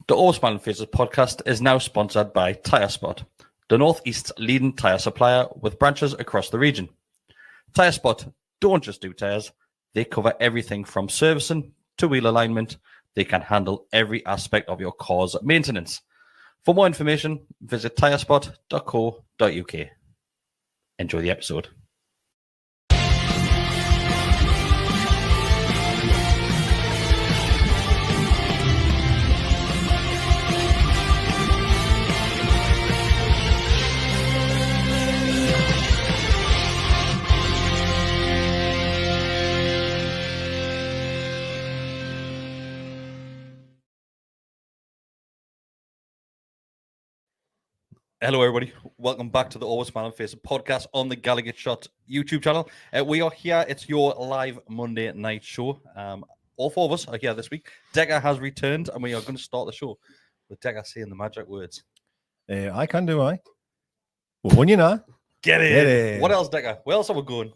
The Always Smiling Faces podcast is now sponsored by Tyre Spot, the Northeast's leading tyre supplier with branches across the region. Tyre Spot don't just do tyres, they cover everything from servicing to wheel alignment. They can handle every aspect of your car's maintenance. For more information, visit tyrespot.co.uk. Enjoy the episode. Hello, everybody. Welcome back to the Always Smiling Faces podcast on the GallowgateShots YouTube channel. We are here. It's your live Monday night show. All four of us are here this week. Deka has returned, and we are going to start the show with Deka saying the magic words. I can do, I. Well, when you know. Get in. What else, Deka? Where else are we going?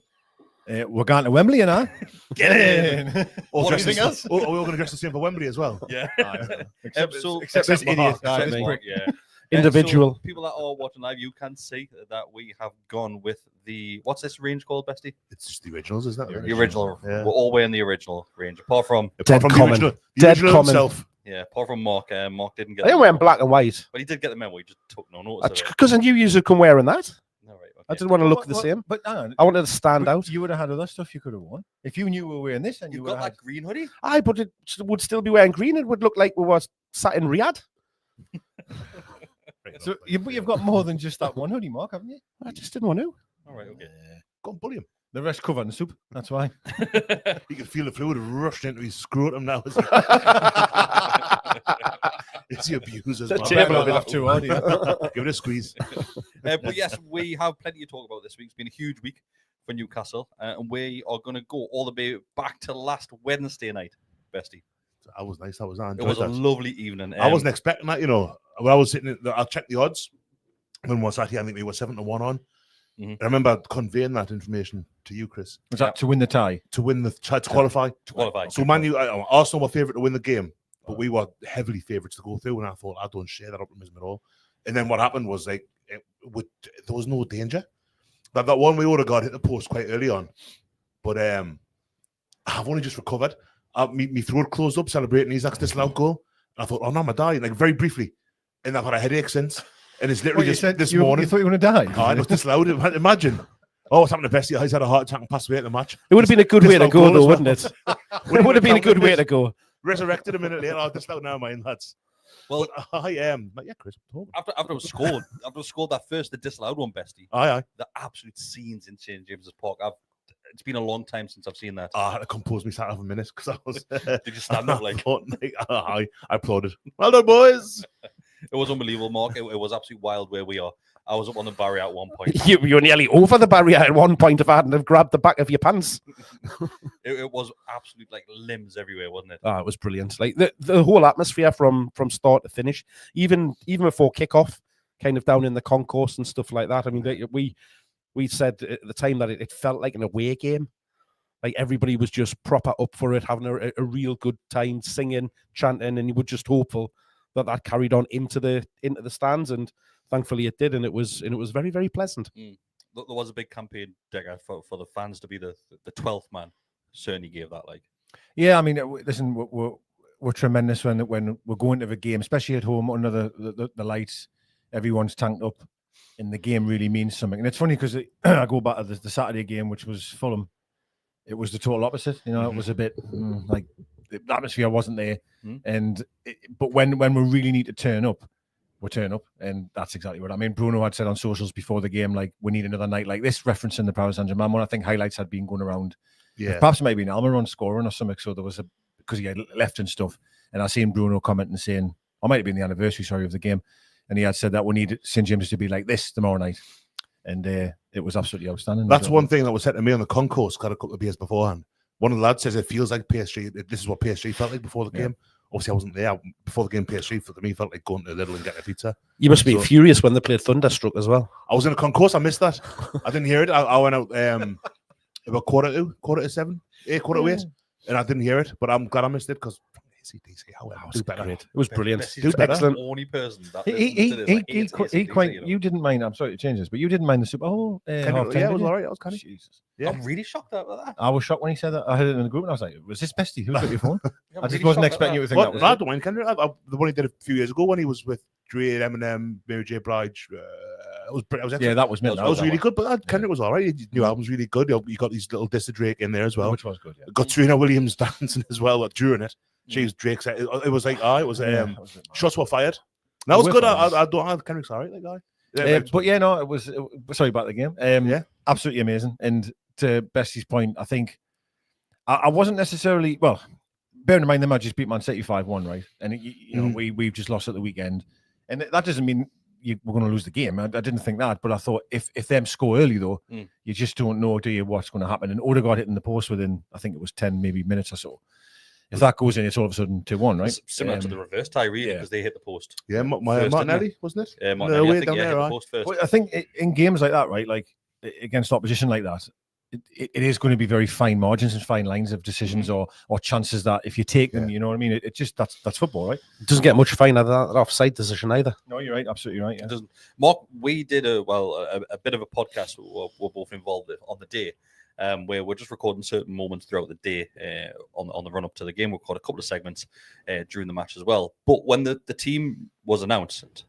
We're going to Wembley, you know. Get in. Or anything else? Or we're all going to dress the same for Wembley as well. Yeah. Except this idiot. Yeah. Individual. So people that are watching live, you can see that we have gone with the, what's this range called, Besty? It's just the originals, isn't it? The original. Yeah. We're all wearing the original range, apart from Dead common. The Dead original common. himself. Yeah, apart from Mark. Mark didn't get I didn't wear black and white. But he did get the memo. He just took no notice of it. Because I knew you come wearing that. No, right, okay. I didn't want to look the same. But hang on. I wanted to stand out. You would have had other stuff you could have worn. If you knew we were wearing this and You you got would have that green hoodie? Aye, but it would still be wearing green. It would look like we were sat in Riyadh. So you've got more than just that one hoodie, Mark, haven't you? I just didn't want to. All right, okay. Go and bully him. The rest covered in soup. That's why. You can feel the fluid rushing into his scrotum now. It's the abusers. The man. table will be Laugh too hard. Give it a squeeze. But yes, we have plenty to talk about this week. It's been a huge week for Newcastle, and we are going to go all the way back to last Wednesday night, Bestie. That was nice. That was It was a lovely evening. I wasn't expecting that, you know. When I was sitting, I checked the odds. When was that here? I think we were 7-1 on. Mm-hmm. I remember conveying that information to you, Kris. Was that to win the tie? To win the to qualify. To qualify. So Man U, Arsenal were favourite to win the game, but we were heavily favourites to go through. And I thought, I don't share that optimism at all. And then what happened was there was no danger. That one we would have got hit the post quite early on, but I've only just recovered. Me throat closed up celebrating Isaac's disallowed goal. And I thought, oh no, I'm dying, like very briefly. And I've had a headache since. And it's literally just this morning. You thought you were going to die? Oh, I was disallowed. Imagine. Oh, what's happened to Besty? He's had a heart attack and passed away at the match. It would have been a good way to go, though, well. wouldn't it? It would have been a good way to go. Resurrected a minute later. Oh, disallowed now, man, lads. Well, I am. Yeah, Kris. after it was scored, that first, the disallowed one, Bestie. Aye. The absolute scenes in St James's Park. It's been a long time since I've seen that. I had to compose myself for a minute because I was. Did you stand up like? I applauded. Well done, boys. It was unbelievable, Mark. It was absolutely wild where we are. I was up on the barrier at one point. You were nearly over the barrier at one point if I hadn't have grabbed the back of your pants. It was absolute like limbs everywhere, wasn't it? Oh, it was brilliant. Like the whole atmosphere from start to finish, even before kickoff, kind of down in the concourse and stuff like that. I mean, we said at the time that it felt like an away game. Like everybody was just proper up for it, having a real good time, singing, chanting, and you were just hopeful that carried on into the stands, and thankfully it did, and it was very, very pleasant. There was a big campaign, Deka, for the fans to be the 12th man. Certainly gave that like. Yeah, I mean, listen, we're tremendous when we're going to the game, especially at home under the lights. Everyone's tanked up, and the game really means something. And it's funny because I go back to the Saturday game, which was Fulham. It was the total opposite. You know, it was a bit like the atmosphere wasn't there. But when we really need to turn up, we turn up, and that's exactly what I mean. Bruno had said on socials before the game, like, we need another night like this, referencing the Paris Saint-Germain one. I think highlights had been going around. Yeah, perhaps maybe an Almiron scoring or something. So there was because he had left and stuff, and I seen Bruno commenting saying, or might have been the anniversary, of the game, and he had said that we need St James to be like this tomorrow night, and it was absolutely outstanding. That's one thing that was said to me on the concourse. Got a couple of beers beforehand. One of the lads says it feels like PSG. This is what PSG felt like before the game. Obviously, I wasn't there before the game. PSG for me felt like going to Lidl and getting a pizza. You must be furious when they played Thunderstruck as well. I was in a concourse. I missed that. I didn't hear it. I went out about quarter to 7, 8, quarter to 8, and I didn't hear it. But I'm glad I missed it because ACDC. However, That do was better. great. It was brilliant. Bessie's Do better. Excellent. the only person that He quite. You didn't mind. I'm sorry to change this, but you didn't mind the Super Bowl. Half-time, Yeah, it did was you? all right. I was kind of. Jesus. Yeah. I'm really shocked about that. I was shocked when he said that. I heard it in the group and I was like, was this Bestie? Who's got your phone? I'm I just really wasn't shocked expecting you at to think Well, that was I it. don't mind Kendrick. The one he did a few years ago when he was with Dre, Eminem, Mary J. Blige. It was excellent. Yeah, that was mint. That was really good, but Kendrick was all right. His new album's really good. You got these little diss to Drake in there as well. Which was good, yeah. Got Serena Williams dancing as well during it. She was Drake's. It was like, it was shots were fired. That was good. I don't have Kendrick's all right, that guy. But yeah, no, it was sorry about the game. Yeah. Absolutely amazing. And to Bestie's point, I think I wasn't necessarily, well, bearing in mind the Magpies beat Man City 5-1, right? And you know, we've just lost at the weekend. And that doesn't mean we're going to lose the game. I didn't think that, but I thought if them score early though, you just don't know, do you, what's going to happen? And Odegaard hitting the post within, I think it was 10 maybe minutes or so. If that goes in, it's all of a sudden 2-1, right? It's similar to the reverse tie, really, because they hit the post. Yeah, Martinelli, wasn't it? Martinelli, I think, hit the post first. Well, I think in games like that, right, like against opposition like that, it is going to be very fine margins and fine lines of decisions or chances that if you take them, you know what I mean? It just that's football, right? It doesn't get much fine out of that offside decision either. No, you're right, absolutely right. Yeah. It doesn't. Mark, we did a bit of a podcast we're both involved with on the day, where we're just recording certain moments throughout the day on the run up to the game. We'll record a couple of segments during the match as well. But when the team was announced,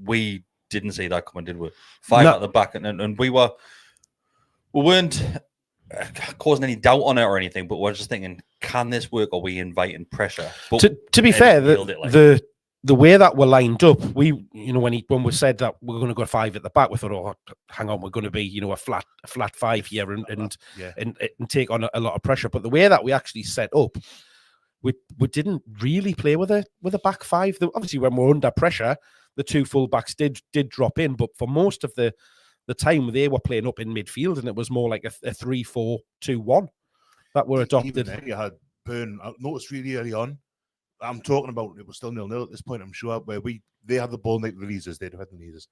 we didn't see that coming, did we? Five at the back, and we weren't causing any doubt on it or anything, but we're just thinking, can this work? Are we inviting pressure? But to be fair, the way that we're lined up, when we said that we're going to go 5 at the back, we thought, oh, hang on, we're going to be, a flat 5 here and take on a lot of pressure. But the way that we actually set up, we didn't really play with a back 5. Obviously, when we're under pressure, the 2 full-backs did drop in, but for most of the time they were playing up in midfield, and it was more like a 3-4-2-1 that were adopted. Even then, you had Burn. I noticed really early on. I'm talking about it was still 0-0 at this point. I'm sure where they had the ball like the releases, they'd have had the releases,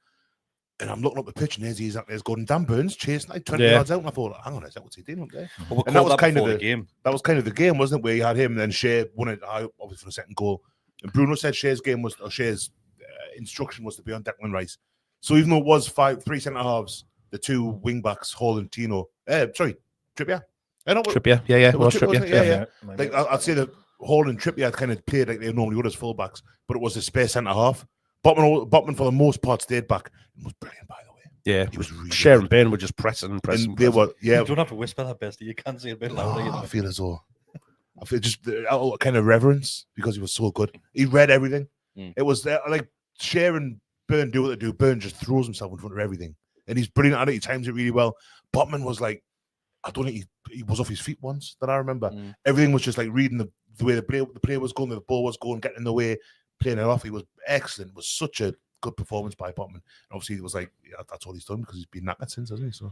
and I'm looking up the pitch, and there's Gordon Dan Burns chasing like 20 yards out, and I thought, hang on, is that what's he doing up there? Well, and that was kind of the game. That was kind of the game, wasn't it? Where you had him, and then Shea won it obviously for the second goal, and Bruno said Shea's instruction was to be on Declan Rice. So even though it was 3 centre halves, the 2 wing backs, Hall and Tino, Trippier. Trippier, yeah, it was Trippier. Yeah. Like I'd say that Hall and Trippier had kind of played like they normally would as fullbacks, but it was a spare centre half. Botman for the most part stayed back. It was brilliant, by the way. Yeah, he was really Shea and Ben were just pressing. They were, yeah. You don't have to whisper that, Besty. You can say it a bit louder. I feel as though I feel just kind of reverence because he was so good. He read everything. It was like Shea and Burn do what they do. Burn just throws himself in front of everything, and he's brilliant at it. He times it really well. Botman was like, I don't think he was off his feet once that I remember. Everything was just like reading the way the play was going, the ball was going, getting in the way, playing it off. He was excellent. It was such a good performance by Botman. And obviously, it was like, that's all he's done because he's been knackered since, hasn't he? So,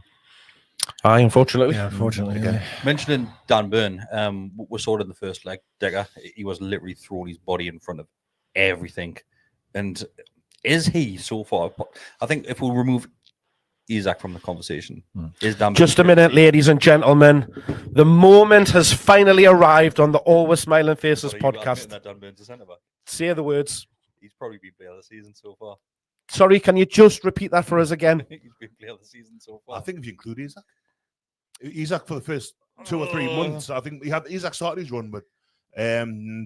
unfortunately. Yeah, unfortunately. Yeah. Mentioning Dan Burn, we saw it in the first leg. Deka, he was literally throwing his body in front of everything. And is he so far? I think if we remove Isak from the conversation, is Dan Burn just a minute, ladies and gentlemen. The moment has finally arrived on the Always Smiling Faces podcast. That Dan Burn's a centre back. Say the words. He's probably been player of the season so far. Sorry, can you just repeat that for us again? He's been player of the season so far. I think if you include Isak for the first 2 or 3 months, I think Isak started his run, but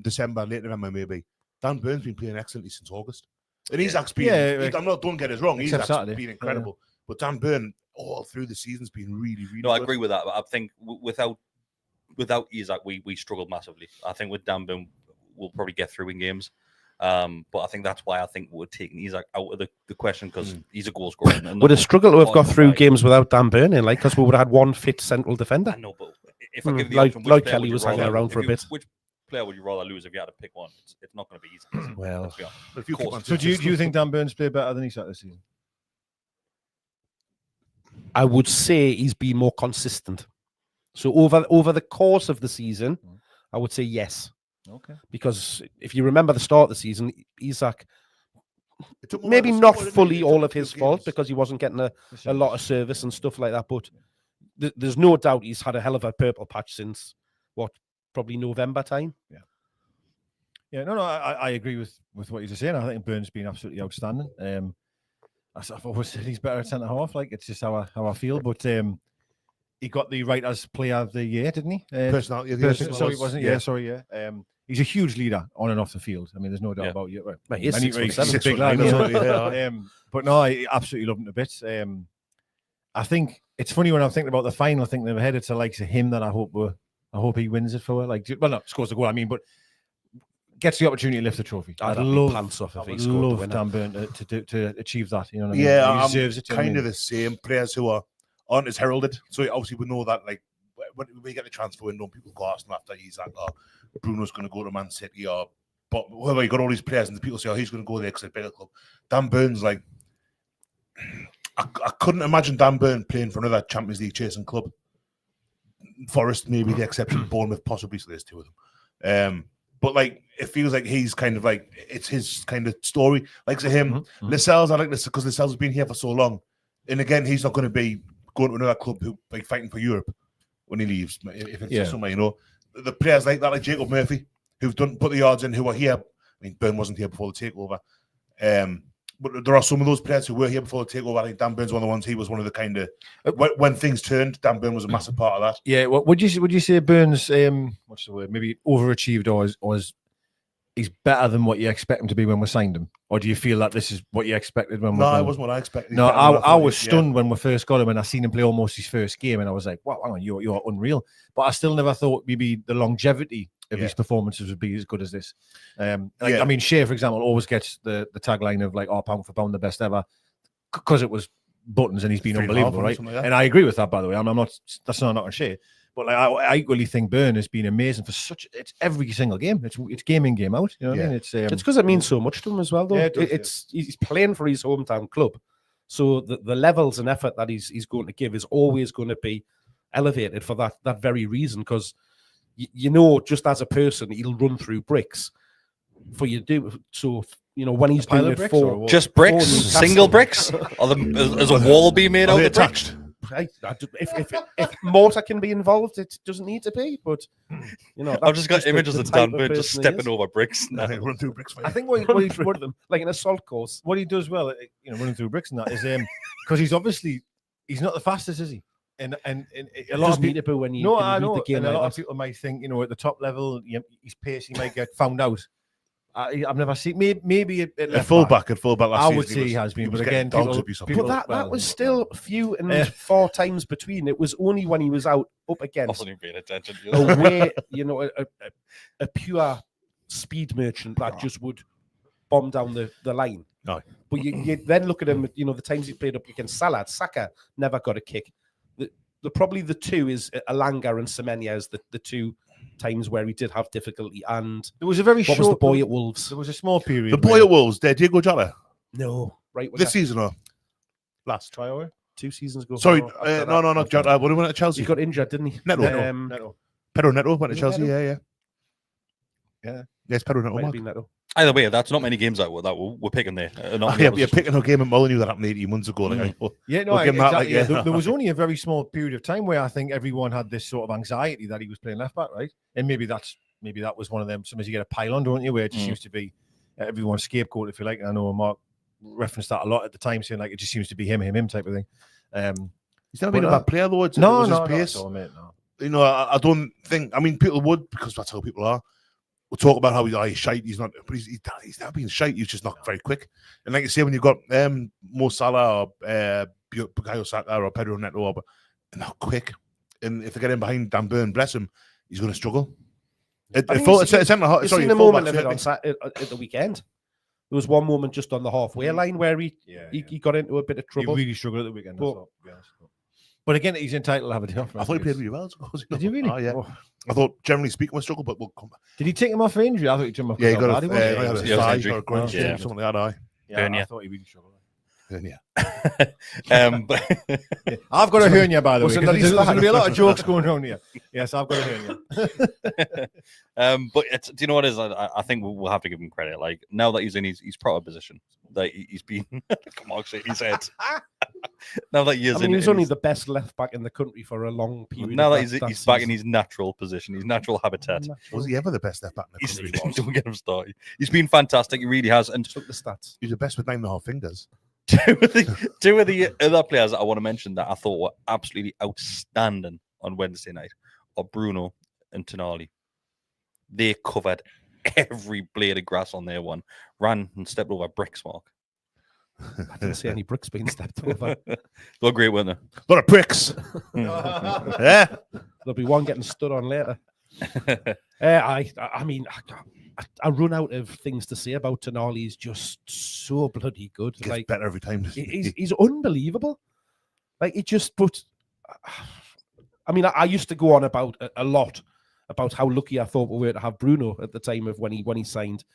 December, late November maybe. Dan Burn's been playing excellently since August, and Isak's been. Don't get us wrong. Isak's been incredible, but Dan Burn all through the season's been really, really. No, good. I agree with that. But I think without Isak, we struggled massively. I think with Dan Burn, we'll probably get through in games. But I think that's why I think we're taking Isak out of the question because he's a goal scorer. Would have struggled to have got through games without Dan Burn in, because we would have had one fit central defender. I know, but if I give the like option, like Kelly was hanging around for a bit. Which player would you rather lose if you had to pick one? It's not going to be easy. Well, so do you think Dan Burns played better than Isak this season? I would say he's been more consistent. So over the course of the season, I would say yes. Okay. Because if you remember the start of the season, Isak, maybe not fully all of his fault because he wasn't getting a lot of service and stuff like that, but there's no doubt he's had a hell of a purple patch since, probably November time. Yeah. Yeah, no, I agree with what you're saying. I think Burns been absolutely outstanding. I've always said he's better at centre half. Like it's just how I feel. But he got the Writers' Player of the Year, didn't he? Personality. Sorry, wasn't it? Yeah, sorry, yeah. He's a huge leader on and off the field. I mean, there's no doubt about it. Right. He's a big lad. But no, I absolutely love him to bits. I think it's funny when I'm thinking about the final. I think they're headed to likes of him that I hope he wins it for. Like, well, not scores the goal. I mean, but gets the opportunity to lift the trophy. I'd love pants off if he scored the winner. Dan Burn to achieve that. You know what I mean? Yeah, he deserves it. Kind of the same players who aren't as heralded. So obviously we know that like when we get the transfer window, people go Arsenal after he's like, oh, Bruno's going to go to Man City, or but whoever, you got all these players and the people say, oh, he's going to go there because it's a bigger club. Dan Burn's like, I couldn't imagine Dan Burn playing for another Champions League chasing club. Forest maybe the exception, Bournemouth possibly, so there's two of them. But like it feels like he's kind of like it's his kind of story. Like to him, Lascelles, I like this because Lascelles has been here for so long, and again, he's not going to be going to another club who like fighting for Europe when he leaves. If it's somewhere, you know, the players like that, like Jacob Murphy, who've put the yards in, who are here. I mean, Burn wasn't here before the takeover, but there are some of those players who were here before the takeover. I think Dan Burn's one of the ones. He was one of the kind of when things turned. Dan Burn was a massive part of that. Yeah, would you say Burns? What's the word? Maybe overachieved, or he's better than what you expect him to be when we signed him, or do you feel that this is what you expected when? No, it wasn't what I expected. No, I was stunned when we first got him, and I seen him play almost his first game, and I was like, "Wow, hang on, you're unreal." But I still never thought maybe the longevity of his performances would be as good as this. I mean, Shea, for example, always gets the tagline of like, "Oh, pound for pound, the best ever," because it was buttons, and he's been unbelievable, right? Like and I agree with that, by the way. I'm not. That's not on Shea. But like, I equally think Burn has been amazing for it's every single game. It's game in, game out. You know what I mean? It's because it means so much to him as well, though. Yeah, he's playing for his hometown club, so the levels and effort that he's going to give is always going to be elevated for that very reason. Because you know, just as a person, he'll run through bricks for you to do. So you know, when he's doing it for just bricks, single bricks, or there's a wall being made out of attached. If mortar can be involved, it doesn't need to be. But you know, I've just got images of Dan Burn just stepping over bricks. Run through bricks. I think what them like an assault course. What he does well, you know, running through bricks and that is because he's not the fastest, is he? And a lot of people when you I know. The game and a lot of people might think, you know, at the top level, his pace, he might get found out. I've never seen maybe a fullback. I would say he has been, but again, people that was still few and far times between. It was only when he was out up against. I wasn't even paying attention. Away, you know, a pure speed merchant that just would bomb down the line. No, but you then look at him. You know, the times he played up against Salah, Saka never got a kick. Probably the two is Alanga and Semenya as the two times where he did have difficulty, and there was a very short. Was the boy at Wolves? There was a small period. The boy at Wolves, Diego Jota. No, right this season or last Traore 2 seasons ago. Sorry, no, Jota. What went at Chelsea? He got injured, didn't he? Neto. Pedro Neto went to Chelsea. Yeah. Yes, Pedro Neto. Either way, that's not many games that we're picking there. You're picking a game at Molineux that happened 18 months ago. There was only a very small period of time where I think everyone had this sort of anxiety that he was playing left back, right? And maybe that was one of them. Sometimes you get a pile on, don't you? Where it just seems to be everyone's scapegoat, if you like. And I know Mark referenced that a lot at the time, saying like it just seems to be him type of thing. He's never been a bad player, though. His pace. No. You know, I don't think. I mean, people would because that's how people are. We'll talk about how he's shite. He's not, but he's never been shite. He's just not very quick. And like you say, when you've got Mo Salah or Bukayo Saka or Pedro Neto, but they're not quick. And if they get in behind Dan Burn, bless him, he's going to struggle. You've seen a moment of it at the weekend. There was one moment just on the halfway line where he got into a bit of trouble. He really struggled at the weekend. But again, he's entitled to have a day off. I thought he played really well. Did he really? Oh, yeah. Oh. I thought, generally speaking, we struggle, but we'll come back. Did he take him off for injury? I thought he took him off. Yeah, he got a thigh or a groin strain, something like that. I thought he really struggled. Hernia. I've got a hernia, by the way. There's going to be a lot of jokes going on here. Yes, I've got a hernia. But do you know what it is? I think we'll have to give him credit. Like now that he's in his proper position, that he's been. Come on, say his head. Now that he was only the best left back in the country for a long period. Now that he's back in his natural position, his natural habitat. Was he ever the best left back in the country? Don't get him started. He's been fantastic. He really has. And look at the stats. He's the best with 9.5 fingers. Two of the other players that I want to mention that I thought were absolutely outstanding on Wednesday night are Bruno and Tonali. They covered every blade of grass on their one. Ran and stepped over bricks, Mark. I didn't see any bricks being stepped over. They were great, weren't they? A lot of bricks. Yeah. There'll be one getting stood on later. I mean, I run out of things to say about Tonali. He's just so bloody good. He gets better every time. He's unbelievable. Like, it just put... I mean, I used to go on about a lot about how lucky I thought we were to have Bruno at the time of when he signed.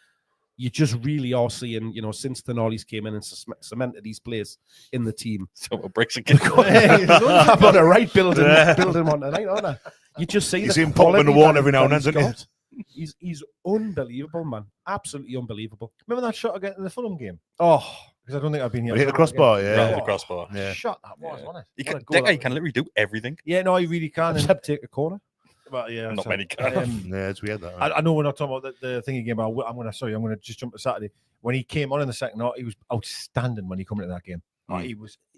You just really are seeing, since Tonali's came in and cemented his place in the team. So bricks again. I'm on a right building one tonight, aren't I? You just see him popping in the wall every now and then, doesn't he? He's unbelievable, man. Absolutely unbelievable. Remember that shot again in the Fulham game? Oh, because I don't think I've been here. He hit the crossbar, The crossbar. Yeah. Shot that was, wasn't it? Deka can literally do everything. Yeah, no, he really can. Except take a corner. But yeah, not many can. Yeah, it's weird. That, right? I know we're not talking about the thing again, but I'm going to just jump to Saturday. When he came on in the second half, he was outstanding when he came into that game.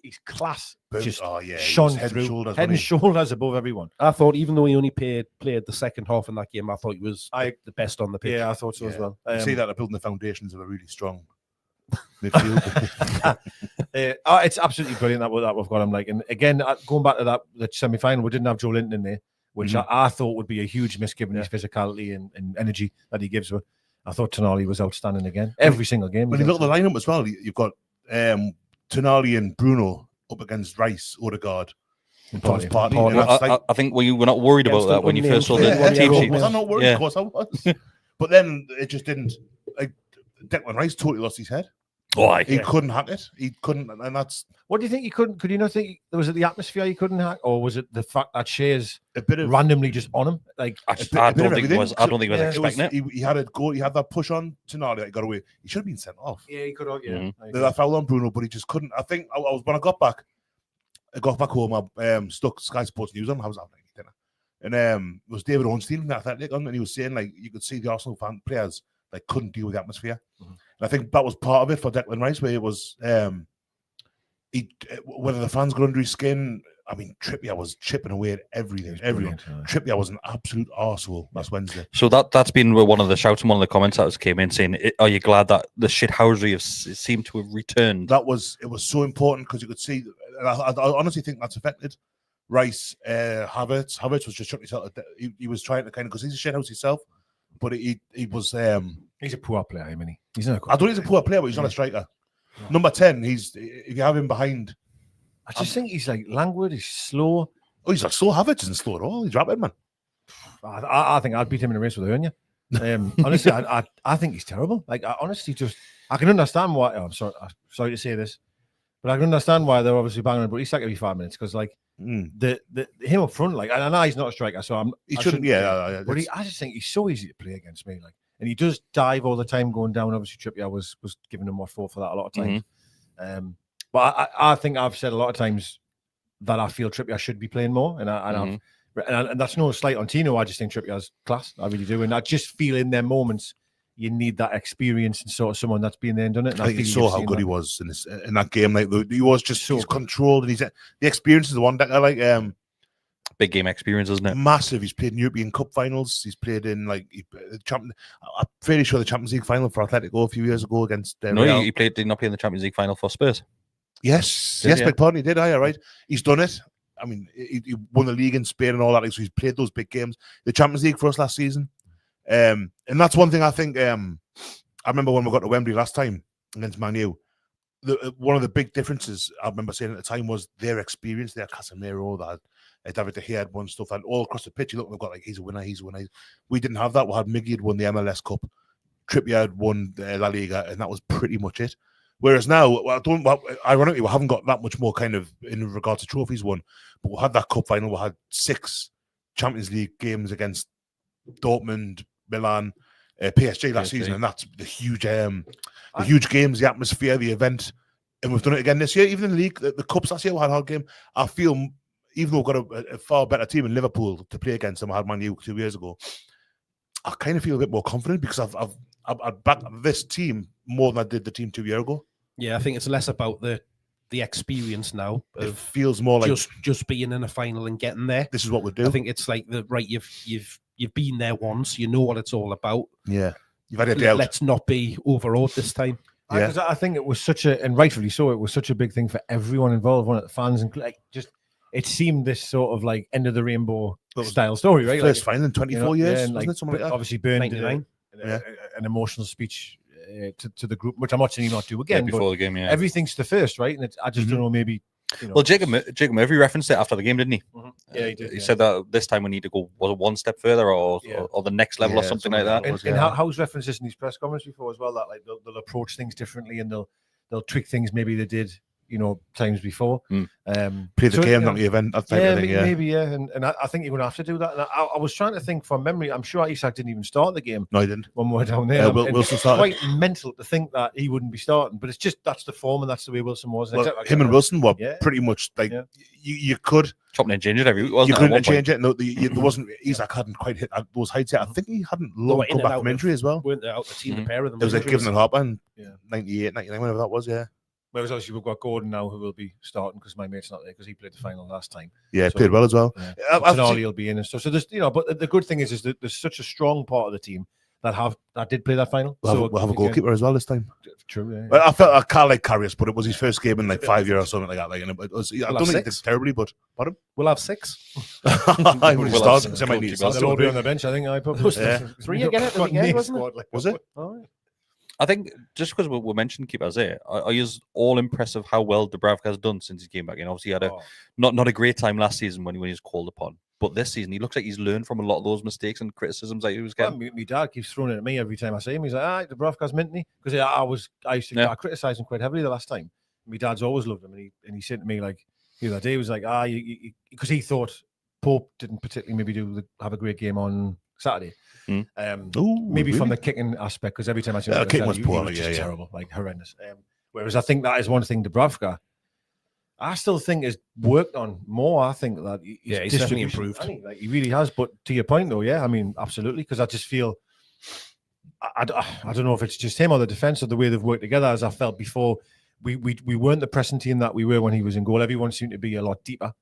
He's class. Just shone through. Head and shoulders above everyone. I thought, even though he only played the second half in that game, I thought he was the best on the pitch. Yeah, I thought so as well. You see that they're building the foundations of a really strong midfield. It's absolutely brilliant that we've got him. Like, and again, going back to the semi-final, we didn't have Joe Linton in there, which I thought would be a huge miss given his physicality and energy that he gives. I thought Tonali was outstanding again. Every single game. When you look at the lineup as well, you've got Tonali and Bruno up against Rice, Odegaard, and Thomas Partey. I think we were not worried about that when you first saw the team sheet. I'm not worried, of course I was. But then it just didn't. Like, Declan Rice totally lost his head. Why? He couldn't hack it. He couldn't, and that's... What do you think he couldn't? Could you not think... Was it the atmosphere he couldn't hack? Or was it the fact that Shea's a bit of randomly just on him? Like, I don't think it was. I don't think he was expecting it. He had a goal. He had that push on Tonali that got away. He should have been sent off. Yeah, he could have. Yeah. That foul on Bruno, but he just couldn't. I think I was when I got back home. I stuck Sky Sports News on. I was having dinner, and it was David Ornstein from the Athletic on, and he was saying, like, you could see the Arsenal fan players like couldn't deal with the atmosphere. And I think that was part of it for Declan Rice, where it was whether the fans got under his skin. I mean, Trippier was chipping away at everything. Trippier was an absolute arsehole last Wednesday. So that's been one of the shouts and one of the commentators came in saying, "Are you glad that the shithousery seemed to have returned?" It was so important because you could see. I honestly think that's affected Rice. Havertz was just shutting himself. He was trying to kind of, because he's a shithouse himself, but he was. He's a poor player, I mean. He's not. I don't think he's a poor player, but he's not a striker. Yeah. Number 10. If you have him behind. I just think he's like languid. He's slow. Oh, he's not slow. Havertz isn't slow at all. He's rapid, man. I think I'd beat him in a race with Ernia. Honestly, I think he's terrible. Like, I can understand why. I'm sorry to say this, but I can understand why they're obviously banging him. But he's like every 5 minutes because, like, the him up front, like, I know he's not a striker, so he shouldn't. Yeah. But I just think he's so easy to play against me, like, and he does dive all the time going down. Obviously, Trippier was giving him more for that a lot of times. But I think I've said a lot of times that I feel Trippier should be playing more, and that's no slight on Tino. I just think Trippier's class. I really do, and I just feel in their moments you need that experience and sort of someone that's been there and done it. And I think you saw how good he was in that game. Like, he was just he's controlled, and the experience is the one that I like. Big game experience, isn't it? Massive. He's played in European Cup finals. He's played in I'm fairly sure the Champions League final for Atletico a few years ago against. No, he did not play in the Champions League final for Spurs. Yes, big pardon, he did. Right. He's done it. I mean, he won the league in Spain and all that. So he's played those big games. The Champions League for us last season, and that's one thing I think. I remember when we got to Wembley last time against Man U. One of the big differences I remember saying at the time was their experience. Their Casemiro, that David De Gea had won stuff, and all across the pitch, you look, we've got like he's a winner. We didn't have that. We had Miggy had won the MLS Cup, Trippier had won La Liga, and that was pretty much it. Whereas now, ironically, we haven't got that much more kind of in regards to trophies won, but we had that cup final. We had 6 Champions League games against Dortmund, Milan, PSG last season, and that's the huge games, the atmosphere, the event. and we've done it again this year. Even in the league, the cups last year we had a hard game. I feel even though we've got a far better team in Liverpool to play against than we had Man U 2 years ago, I kind of feel a bit more confident because I've backed this team more than I did the team 2 years ago. Yeah, I think it's less about the experience now. It feels more like just being in a final and getting there. This is what we do. I think it's like you've been there once. You know what it's all about. Yeah, you've had a doubt. Let's not be overawed this time. Yeah, I think it was such a, and rightfully so, it was such a big thing for everyone involved, one of the fans, and like just it seemed this sort of like end of the rainbow style story, right? First like, final in 24 years, and wasn't it? Something like that. Obviously, Byrne did an emotional speech to the group, which I'm watching him not do again before the game. Yeah, everything's the first, right? And I just don't know, maybe. You know. Well, Jacob Murphy referenced it after the game, didn't he? Mm-hmm. Yeah, he did. He said that this time we need to go one step further, or the next level, or something like that. And how's references in these press comments before as well, that like they'll approach things differently and they'll trick things maybe they did, times before. Play the game, not the event. Maybe. And I think you're going to have to do that. And I was trying to think from memory. I'm sure Isak didn't even start the game. No, he didn't. When we were down there. Wilson started. Quite mental to think that he wouldn't be starting, but it's just that's the form and that's the way Wilson was. Well, him and Wilson were pretty much like you could chopping and change it every week. You couldn't change it. No, there wasn't. Isak hadn't quite hit those heights yet. I think he hadn't long come back from injury as well. Weren't they out the team? The pair of them. It was like Given and Harper in 98, 99, whatever that was. Yeah. Whereas obviously we've got Gordon now who will be starting because my mate's not there because he played the final last time. Yeah, played well as well. Tonali will be in and stuff. So there's, but the good thing is that there's such a strong part of the team that did play that final. We'll have a goalkeeper as well this time. True. Yeah. I felt I can't like Karius, but it was his first game in like 5 years or something like that. Like, and it was, I don't think it's terribly, but pardon? We'll have 6. I will start because I might need to. They'll all be on the bench. I think I probably 3 again at the weekend, wasn't it? Was it? I think just because we mentioned keepers here, I was all impressed of how well Dubravka's done since he came back in. Obviously, he had not a great time last season when he was called upon, but this season he looks like he's learned from a lot of those mistakes and criticisms that he was getting. My dad keeps throwing it at me every time I see him. He's like, Dubravka's minty, because I used to criticise him quite heavily the last time. My dad's always loved him, and he said to me like the other day, he was like, because he thought Pope didn't particularly maybe have a great game on Saturday. Maybe from the kicking aspect, because every time I see him, kicking was poor, terrible, like horrendous. Whereas I think that is one thing Dubravka, I still think is worked on more. I think that he's definitely improved. Like he really has. But to your point, though, I mean, absolutely, because I just feel I don't know if it's just him or the defense or the way they've worked together. As I felt before, we weren't the pressing team that we were when he was in goal. Everyone seemed to be a lot deeper.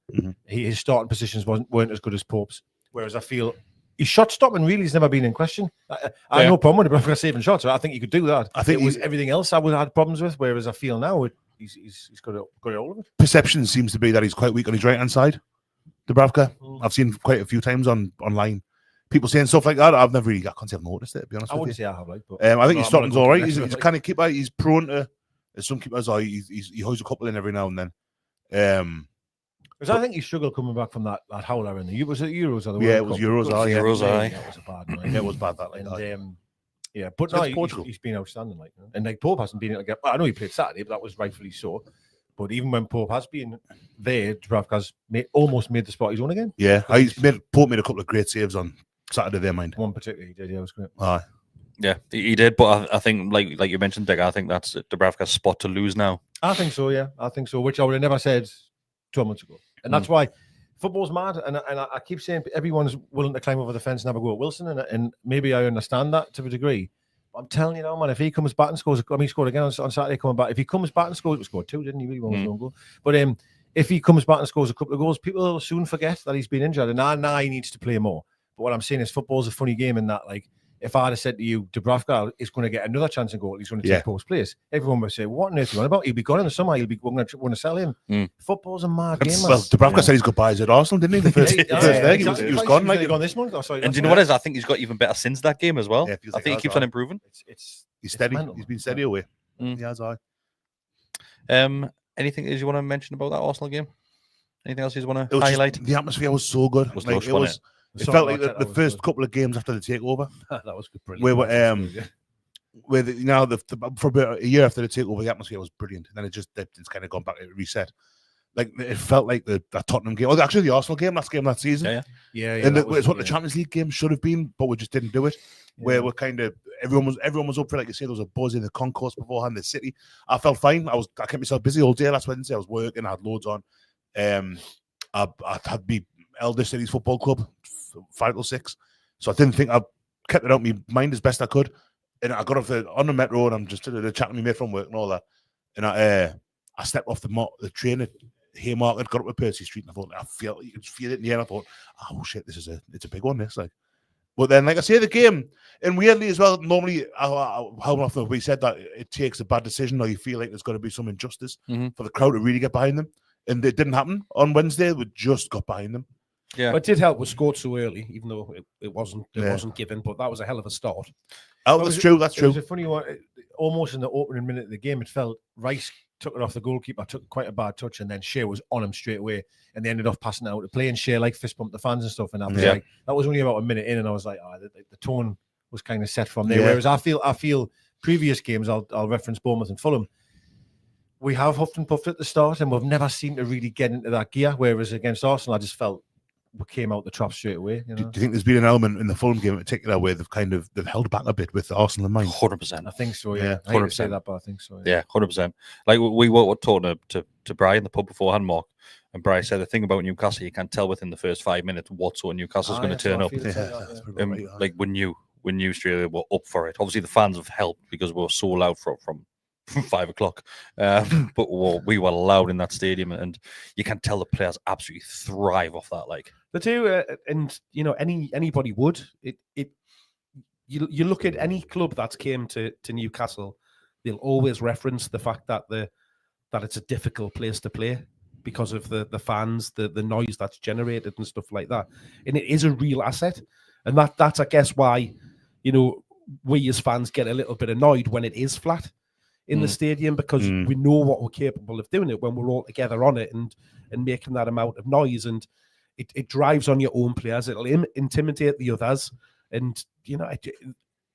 His starting positions weren't as good as Pope's. Whereas I feel his shot stopping really has never been in question. I have no problem with Dubravka saving shots. I think he could do that. I think it was everything else I had problems with. Whereas I feel now he's got all of it. Perception seems to be that he's quite weak on his right hand side. Dubravka, I've seen quite a few times online. People saying stuff like that. I can't say I've noticed it. To be honest, I wouldn't say I have. But I think his starting's all right. He's a kind of keeper. He's prone to. Some keepers are. He hoists a couple in every now and then. Because I think he struggled coming back from that howler in the was it Euros or the World Cup? Euros. That was a bad night. It was bad that like that. But no, he's been outstanding. And like Pope hasn't been able to get. I know he played Saturday, but that was rightfully so. But even when Pope has been there, Dubravka's almost made the spot his own again. Yeah, Pope made a couple of great saves on Saturday. Their mind. One particularly he did. Yeah, it was great. Yeah, he did. But I think, like you mentioned, Deka, I think that's Dubravka's spot to lose now. I think so. Yeah, I think so. Which I would have never said 12 months ago. And that's why football's mad. And I keep saying everyone's willing to climb over the fence and have a go at Wilson. And maybe I understand that to a degree. But I'm telling you now, man, if he comes back and scores, he scored again on Saturday coming back. If he comes back and scores, he scored 2, didn't he? Really one goal. But if he comes back and scores a couple of goals, people will soon forget that he's been injured. And now he needs to play more. But what I'm saying is football's a funny game in that, like, if I had said to you, Dubravka is going to get another chance in goal, he's going to take Pope's place, everyone would say, what on earth are you on about? He'll be gone in the summer. We're going to sell him. Football's a mad game, man. Well, Dubravka said he's goodbyes at Arsenal, didn't he? The first leg, he was gone. Like gone this month. And do you know what it is? I think he's got even better since that game as well. Yeah, I think he keeps on improving. He's steady. He's been steady away. He has, anything else you want to mention about that Arsenal game? Anything else you want to highlight? The atmosphere was so good. It felt like the first couple of games after the takeover. That was brilliant. For about a year after the takeover, the atmosphere was brilliant. And then it just dipped. It's kind of gone back to reset. Like it felt like the Tottenham game, or actually the Arsenal game, last game that season. Yeah. And it's what the Champions League game should have been, but we just didn't do it. Where we're kind of everyone was up for it. Like you say, there was a buzz in the concourse beforehand. The city, I felt fine. I kept myself busy all day last Wednesday. I was working. I had loads on. I had my eldest city's football club 5 till 6, so I didn't think I kept it out of my mind as best I could. And I got off on the metro, and I'm just chatting to my mate from work and all that. And I stepped off the train at Haymarket, got up to Percy Street, and I thought you could feel it in the air. And I thought, oh shit, it's a big one, this like. But then, like I say, the game, and weirdly as well, normally, how often have we said that it takes a bad decision or you feel like there's going to be some injustice for the crowd to really get behind them? And it didn't happen on Wednesday. We just got behind them. Yeah, but it did help. We scored so early, even though it wasn't given. But that was a hell of a start. Oh, that's true. That's true. It was a funny one. Almost in the opening minute of the game, it felt Rice took it off the goalkeeper, took quite a bad touch, and then Shea was on him straight away, and they ended up passing it out to play. And Shea like fist bumped the fans and stuff. And I was like, that was only about a minute in, and I was like, the tone was kind of set from there. Whereas I feel previous games, I'll reference Bournemouth and Fulham. We have huffed and puffed at the start, and we've never seemed to really get into that gear. Whereas against Arsenal, I just felt we came out the trap straight away. You know? Do you think there's been an element in the Fulham game in particular where they've held back a bit with Arsenal in mind? 100%. I think so. Yeah, 100%. I hate to say that, but I think so. Yeah, 100%. Like we were talking to Brian in the pub beforehand, Mark, and Brian said the thing about Newcastle, you can tell within the first 5 minutes what sort of Newcastle's going to turn up. Like when you straight away were up for it. Obviously, the fans have helped because we were so loud from 5 o'clock, but we were loud in that stadium, and you can tell the players absolutely thrive off that. Like they do, and you know anybody would. You look at any club that's came to Newcastle, they'll always reference the fact that it's a difficult place to play because of the fans, the noise that's generated and stuff like that, and it is a real asset, and that's I guess why we as fans get a little bit annoyed when it is flat in the stadium, because we know what we're capable of doing it when we're all together on it and making that amount of noise, and it drives on your own players. It'll intimidate the others, and it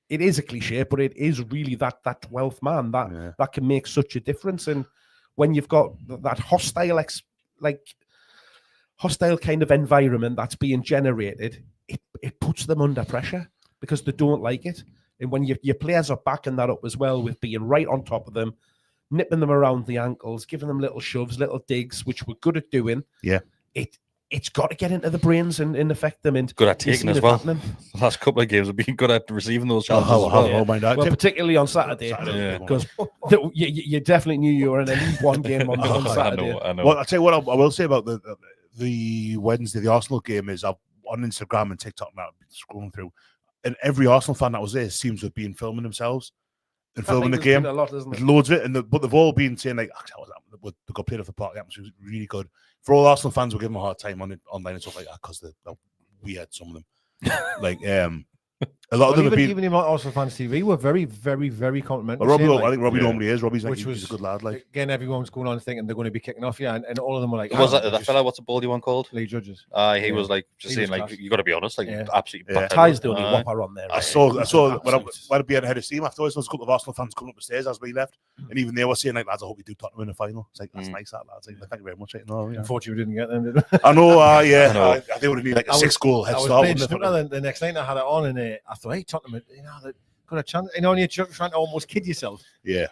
is a cliche, but it is really that 12th man that can make such a difference. And when you've got that hostile kind of environment that's being generated, it puts them under pressure because they don't like it. And when your players are backing that up as well with being right on top of them, nipping them around the ankles, giving them little shoves, little digs, which we're good at doing. Yeah, it's got to get into the brains and affect them. And good at taking as well. The last couple of games have been good at receiving those challenges. Well, particularly on Saturday, because you definitely knew you were in a League One game on Saturday. I know. Well, I'll tell you what I will say about the Wednesday, the Arsenal game is on Instagram and TikTok now, scrolling through. And every Arsenal fan that was there seems to have been filming themselves and filming the game. A lot, isn't it? Loads of it, but they've all been saying like, "We got played off the park. The atmosphere was really good." For all Arsenal fans, we're giving them a hard time online and stuff like that because we had some of them. Like a lot of them have been. Even in Arsenal fans TV were very, very, very complimentary. Well, I think Robbie normally is. Robbie's he's a good lad. Like again, everyone's going on thinking they're going to be kicking off, and all of them were like, "Was that fella? What's the baldy one called? Lee Judges." He was like just saying like, "You got to be honest, like absolutely." Ty's the only whopper on there. I saw when I be ahead of steam afterwards. There was a couple of Arsenal fans coming up the stairs as we left, and even they were saying like, "Lads, I hope we do Tottenham in the final." It's like that's nice, that lads. Like, thank you very much. Unfortunately, we didn't get them. Did we? I know. I think would have been like a 6-goal head start. I was playing the next night. I had it on, and I thought, "Hey, Tottenham, they've got a chance." And you're trying to almost kid yourself. Yeah,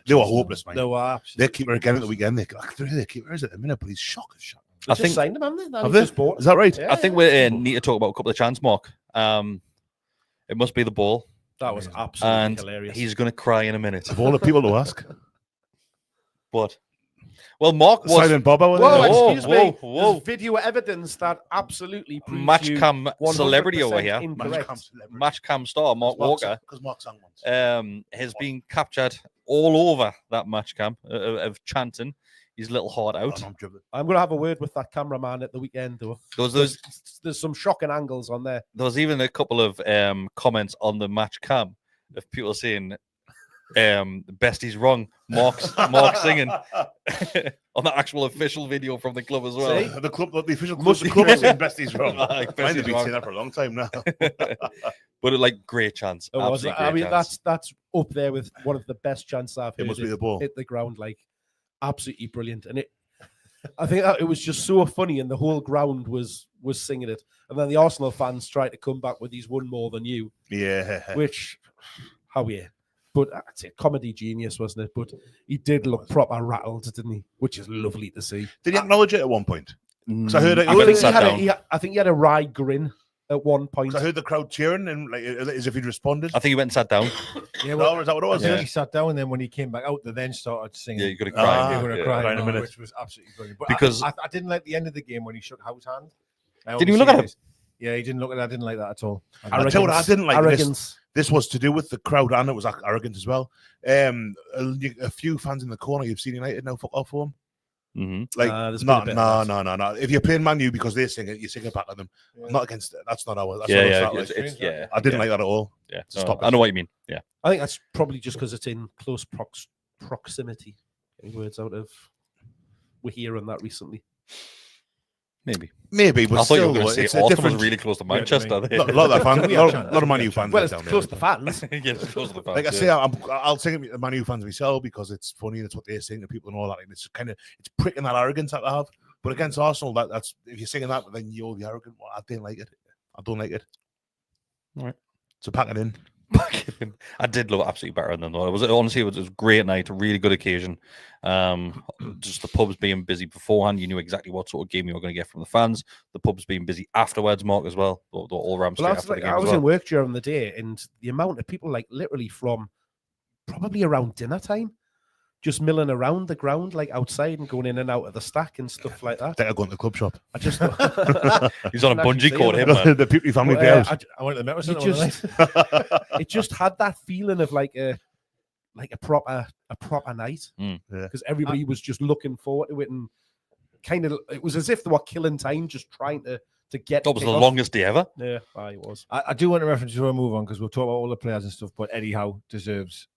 they were hopeless, man. They were. Their keeper again at the weekend. Their keeper is at the minute, but he's shocking. I think signed him, haven't they? Is that right? I think we need to talk about a couple of chances, Mark. It must be the ball. That was absolutely hilarious. He's going to cry in a minute. Of all the people to ask. But, well, Mark was... Silent Bob, excuse me. There's video evidence that absolutely proves Matchcam celebrity over here. Matchcam star, Mark Walker. Because Mark sang once. Has been captured all over that Matchcam of chanting his little heart out. I'm going to have a word with that cameraman at the weekend, though. There's some shocking angles on there. There was even a couple of comments on the Matchcam of people saying... Besty's wrong. Mark's singing on the actual official video from the club as well. See? The official club saying Besty's wrong. I've been saying that for a long time now. But great chance. That's up there with one of the best chances I've heard. It must be the ball. Hit the ground, absolutely brilliant. And I think it was just so funny, and the whole ground was singing it. And then the Arsenal fans tried to come back with "He's won more than you." Yeah. Which how but I'd say comedy genius, wasn't it? But he did look proper rattled, didn't he? Which is lovely to see. Did he acknowledge it at one point? Because I heard it. I think he had a wry grin at one point. I heard the crowd cheering and like as if he'd responded. I think he went and sat down. Yeah, well, is that what it was? I think he sat down, and then when he came back out, they then started singing. Yeah, you're going to cry. You're going to cry in a minute. which was absolutely brilliant. But Because I didn't like the end of the game when he shook Howe's hand. Did you look at him? Yeah, he didn't look at it. I didn't like that at all. I tell you what, I didn't like arrogance. This was to do with the crowd, and it was arrogant as well. A few fans in the corner, you've seen United now fuck off for him. Mm-hmm. Like, no. If you're playing Man U because they sing it, you sing it back to them. Yeah. I'm not against it. That's not our. Yeah. I didn't like that at all. Yeah, stop. I know what you mean. Yeah, I think that's probably just because it's in close proximity. Getting words out of. We're hearing that recently. Maybe, but I thought you were still, going to say Arsenal was really close to Manchester. A lot of fans, a lot of Man U fans. Well, it's close to fans. Yeah, it's close to the fans. Like I say, I'll sing it to Man U fans myself because it's funny and it's what they sing to people and all that. And it's pricking that arrogance that I have. But against Arsenal, that's if you're singing that, then you're the arrogant. Well, I didn't like it. I don't like it. All right. So pack it in. I did love it absolutely better than that. Honestly, it was a great night, a really good occasion. Just the pubs being busy beforehand, you knew exactly what sort of game you were going to get from the fans. The pubs being busy afterwards, Mark, as well. All rammed straight after the game. I was in work during the day, and the amount of people, like literally from probably around dinner time, just milling around the ground, like outside and going in and out of the stack and stuff like that. They're going to the club shop. I just he's on a bungee cord, him, man. The Pewtree family players. I went to the Metro Centre. It just had that feeling of like a proper night because everybody was just looking forward to it and kind of it was as if they were killing time, just trying to get. That was the longest day ever. Yeah, it was. I do want to reference to a move on because we'll talk about all the players and stuff, but Eddie Howe deserves.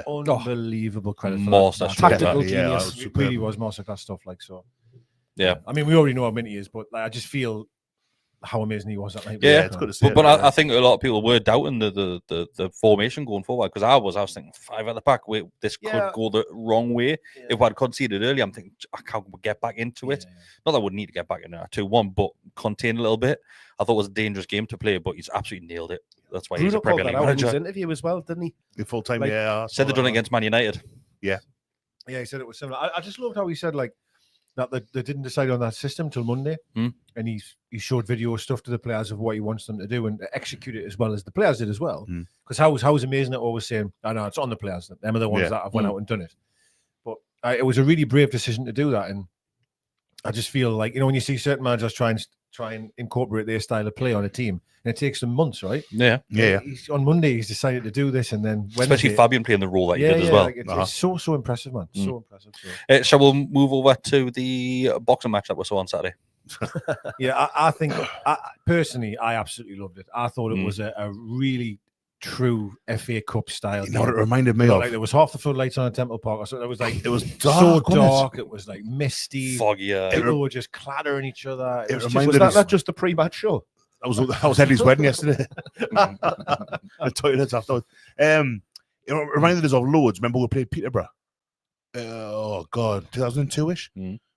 Unbelievable credit for that. Tactical genius. It really was masterclass stuff. Like so. Yeah. I mean, we already know how many he is, but like, I just feel how amazing he was that night. Yeah, it's good to see. But I think a lot of people were doubting the formation going forward because I was thinking 5 at the back. This could go the wrong way. Yeah. If I'd conceded early, I'm thinking I can't get back into it. Yeah. Not that I would need to get back in there 2-1, but contain a little bit. I thought it was a dangerous game to play, but he's absolutely nailed it. That's why he's a Premier League manager. In his interview as well, didn't he? The full time, said they've done it against Man United. Yeah, he said it was similar. I just loved how he said like that they didn't decide on that system till Monday, and he showed video stuff to the players of what he wants them to do and execute it as well as the players did as well. Because How's amazing at always saying, "I know it's on the players. Them are the ones that have went out and done it." But it was a really brave decision to do that, and I just feel like when you see certain managers try and incorporate their style of play on a team, and it takes them months, right? Yeah. On Monday, he's decided to do this, and then Wednesday, especially Fabian playing the role that he did as well. Like it's so impressive, man. So impressive. So. Shall we move over to the boxing match that we saw on Saturday? I think personally, I absolutely loved it. I thought it was a really true FA Cup style. You know what it reminded me of? Like there was half the floodlights on a Temple Park. So it was like it was dark, so dark. It was like misty, foggy. People were just clattering each other. Was that just a pre-match show? That was Eddie's wedding yesterday. The toilets afterwards. It reminded us of loads. Remember we played Peterborough? 2002-ish.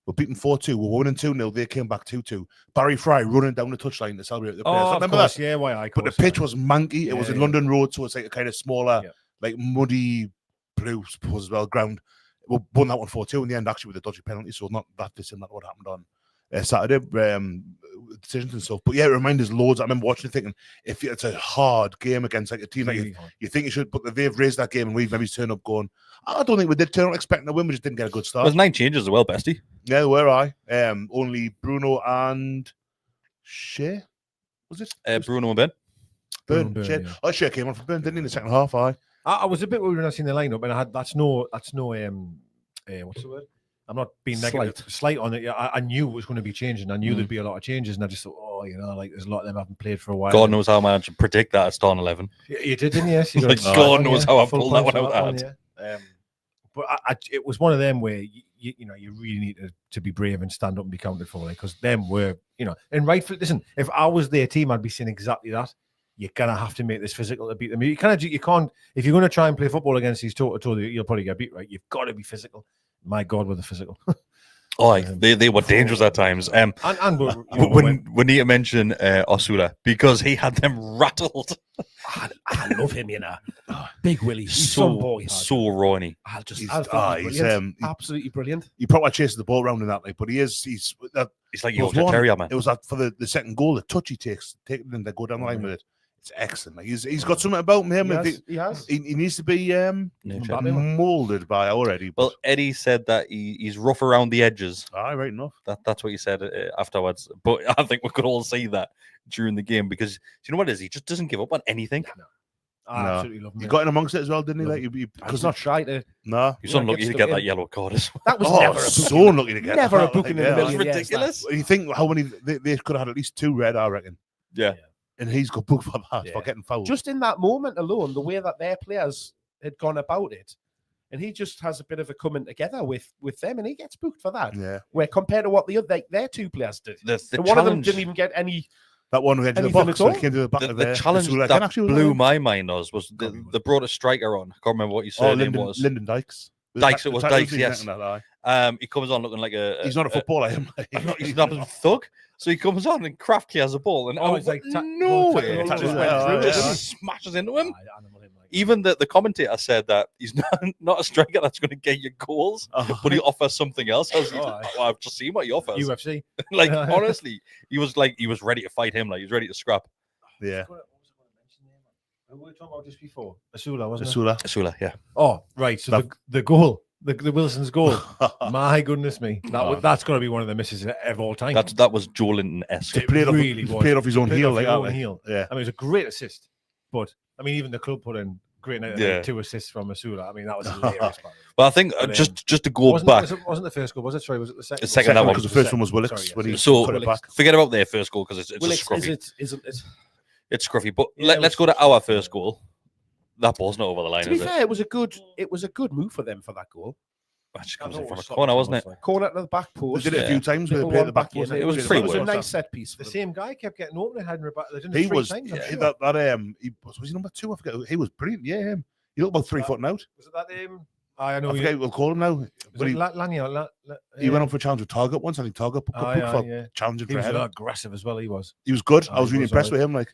We're beaten 4-2. We're winning 2-0. They came back 2-2. Barry Fry running down the touchline to celebrate the players. Remember that? Yeah, why? But the pitch was manky. It was in London Road, so it's like a kind of smaller, like muddy blue, I suppose, as well, ground. We won that one 4-2 in the end, actually, with a dodgy penalty, so not that dissimilar to what happened on Saturday. Decisions and stuff. But yeah, it reminded us loads. I remember watching it thinking, if it's a hard game against like a team that you think you should, but they've raised that game and we've maybe turned up going, I don't think we did turn up expecting to win, we just didn't get a good start. There's 9 changes as well, Besty. Yeah, where I? Only Bruno and Shea, was it? Bruno and Ben. Burn. Shea came on for Burn, didn't he, in the second half? I was a bit worried when I seen the lineup, and I had that's no what's the word? I'm not being negative, slight on it. I knew it was going to be changing. I knew there'd be a lot of changes, and I just thought, like there's a lot of them haven't played for a while. God knows how I managed to predict that at starting 11. You did, didn't you? Yes. God knows how I pulled that one out. But it was one of them where you really need to be brave and stand up and be counted for, because them were and rightfully. Listen, if I was their team, I'd be saying exactly that. You're gonna have to make this physical to beat them. You can't if you're gonna try and play football against these toe-to-toe, you'll probably get beat, right? You've got to be physical. My God, with the physical. Oh, they were dangerous at times. And We need to mention Osula because he had them rattled. I love him, Big Willie. He's some boy. So rawny. He's absolutely brilliant. He probably chases the ball around in that, but he's like Yorkshire Terrier, man. It was that for the second goal, the touch he takes, take it and they go down the line with it. It's excellent. Like he's got something about him. He has. He needs to be molded by already. Well, Eddie said that he's rough around the edges. Right enough. That's what he said afterwards. But I think we could all see that during the game because you know what it is? He just doesn't give up on anything. No. I absolutely love him. He got in amongst it as well, didn't he? Because not shy to. No, he's unlucky to get that yellow card as well. That was never so unlucky to get. Never a booking in the That's million. ridiculous. You think how many they could have had at least 2 red, I reckon. Yeah. And he's got booked for that, for getting fouled. Just in that moment alone, the way that their players had gone about it, and he just has a bit of a coming together with them, and he gets booked for that. Yeah. Where compared to what their 2 players did, And one of them didn't even get any. That one went to the box. When he came to the back of the challenge that blew my mind was the brought a striker on. I can't remember what you said. Was Lyndon Dykes. Dykes, it was Dykes, yes. That, he comes on looking like he's not a footballer. He's not a thug. So he comes on and Kraft clears the ball, and it's like no way, just smashes into him. Even the commentator said that he's not a striker that's going to get you goals, but he offers something else. I've just seen what he offers. UFC. Like honestly, he was ready to fight him. Like he was ready to scrap. Yeah. Who were we talking about just before? Asula, wasn't it? Asula, yeah. Oh, right. So the goal. The Wilson's goal. My goodness me. That's got to be one of the misses of all time. That was Joe Linton-esque. He played off his own heel. Yeah. I mean, it was a great assist. But, I mean, even the club put in great 2 assists from Asula. I mean, that was hilarious. Well, I think just to go back. Wasn't the first goal, was it? Sorry, was it the second? The second one. Because the first one was Willicks. Forget about their first goal because it's just scruffy. Isn't it? It's scruffy. But let's go to our first goal. That ball's not over the line, to be fair, it was a good move for them for that goal. Actually comes in from a corner, wasn't it? Corner to the back post. They did it a few times with the back post. It was a nice set piece. The same guy kept getting open and hiding back. He was was he number 2? I forget. He was brilliant. Yeah, him. He looked about 3 foot out. Was it that I know. I forget we'll call him now. But he went on for a challenge with Target once. I think Target put challenging for He was aggressive as well. He was good. I was really impressed with him. Like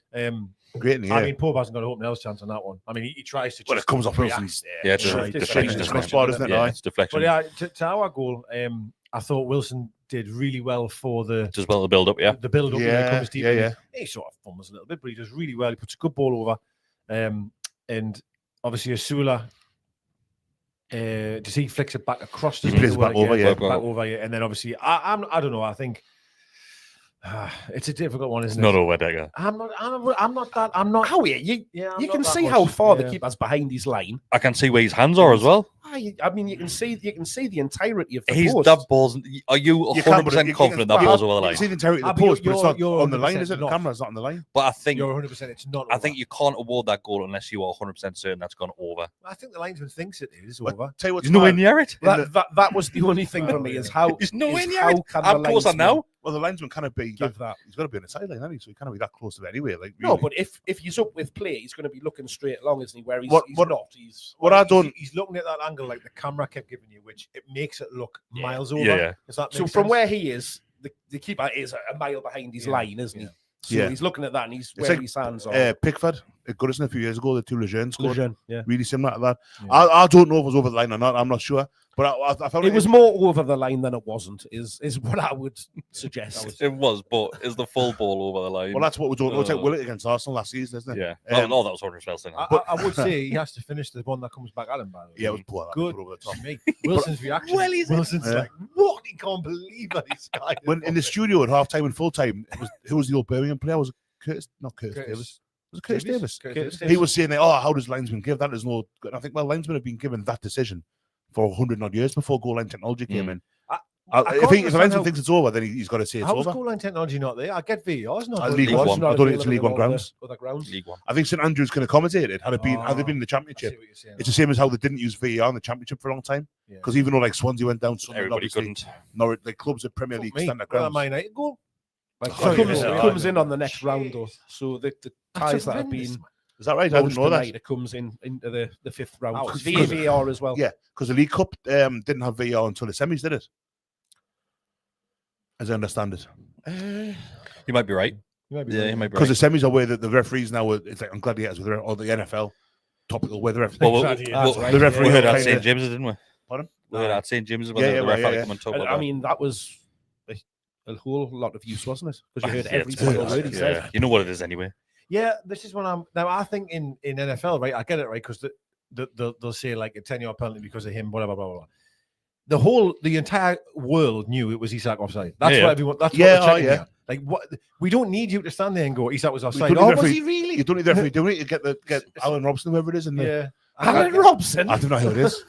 great in the air. I mean, Pope hasn't got a hope else chance on that one. I mean, he tries to. Well, it comes off Wilson's. Yeah, deflection. Isn't it? Yeah, it's deflection. But to our goal, I thought Wilson did really well for the build up. Yeah, the build up. Yeah. He sort of fumbles a little bit, but he does really well. He puts a good ball over, and obviously Asula. Does he flicks it back across? He plays back over, and then obviously I don't know. I think it's a difficult one, isn't it? Not over, Deka. I'm not. How you can see how far the keeper's behind his line. I can see where his hands are as well. I mean, you can see the entirety of the post. That ball's. Are you 100% confident that ball's over the line? You can see the entirety of the post, but it's not on the line, is it? The camera's not on the line. But I think you're 100%. It's not. I think you can't award that goal unless you are 100% certain that's gone over. I think the linesman thinks it is over. Tell you what's he's nowhere near it. That was the only thing for me is how he's nowhere near it. How close are now? Well, the linesman cannot be that. He's got to be on the sideline, hasn't he? So he can't be that close to it anyway. Like no, but if he's up with play, he's going to be looking straight along, isn't he? Where he's not. He's looking at that angle like the camera kept giving you, which it makes it look miles over. Yeah. So from where he is, the keeper is a mile behind his line, isn't he? So he's looking at that and he's where his hands are. Pickford, at Goodison a few years ago, the 2 Lejeune scored. Really similar to that. Yeah. I don't know if it was over the line or not. I'm not sure. But I felt it was more over the line than it wasn't, is what I would suggest. It was, but is the full ball over the line? Well, that's what we don't know. It's like Willett against Arsenal last season, isn't it? Yeah. That was 100%. I would say he has to finish the one that comes back at him, by the way. Yeah, it was poor. Good over the top. me. Wilson's reaction. Wilson's like, what? He can't believe that this guy. When in the studio at half time and full time, who was the old Birmingham player? Was it Curtis? Not Curtis Davis. Was it Curtis Davis? Curtis He was saying, how does linesman give? That is no. And I think, linesmen have been given that decision for 100 odd years before goal line technology came in. If the linesman thinks it's over, then he's got to say it's over. How was goal line technology not there? I get VAR's not. League One. I don't think it's League One grounds. Other grounds. League One. I think St Andrews can accommodate it. Had they been in the Championship, it's the same as how they didn't use VAR in the Championship for a long time. Because even though like Swansea went down, everybody couldn't. Norwich, the clubs at Premier League stand their grounds. Man United goal. It comes in on the next round, though. So the ties that have been. Is that right? I didn't know that. It comes into the 5th round. VAR as well. Yeah, because the League Cup didn't have VAR until the semis, did it? as I understand it. You might be right. You might be Yeah, right. you might be Because right. the semis are where the referees now, it's like on Gladiators or the NFL, topical where the referees. Well, Right. the referee we heard are at kinda- St. James's, didn't we? Pardon? We heard at St. James's when Yeah, the yeah, ref had yeah, to yeah. come and talk I about mean, that was a whole lot of use, wasn't it? Because you heard Yeah, every it's single bad. word he said. Yeah. You know what it is anyway. Yeah, this is when I'm now. I think in NFL, right? I get it, right? Because they'll say like a 10-yard penalty because of him, blah blah blah blah. The entire world knew it was Isak offside. That's Yeah. what everyone. That's Yeah, what they're checking yeah. here. Like what? We don't need you to stand there and go, Isak was We offside. don't Oh, need was referee- he really? You don't need the referee. Do we need to get Alan Robson, whoever it is, in the. Yeah. Alan Robson, I don't know who it is.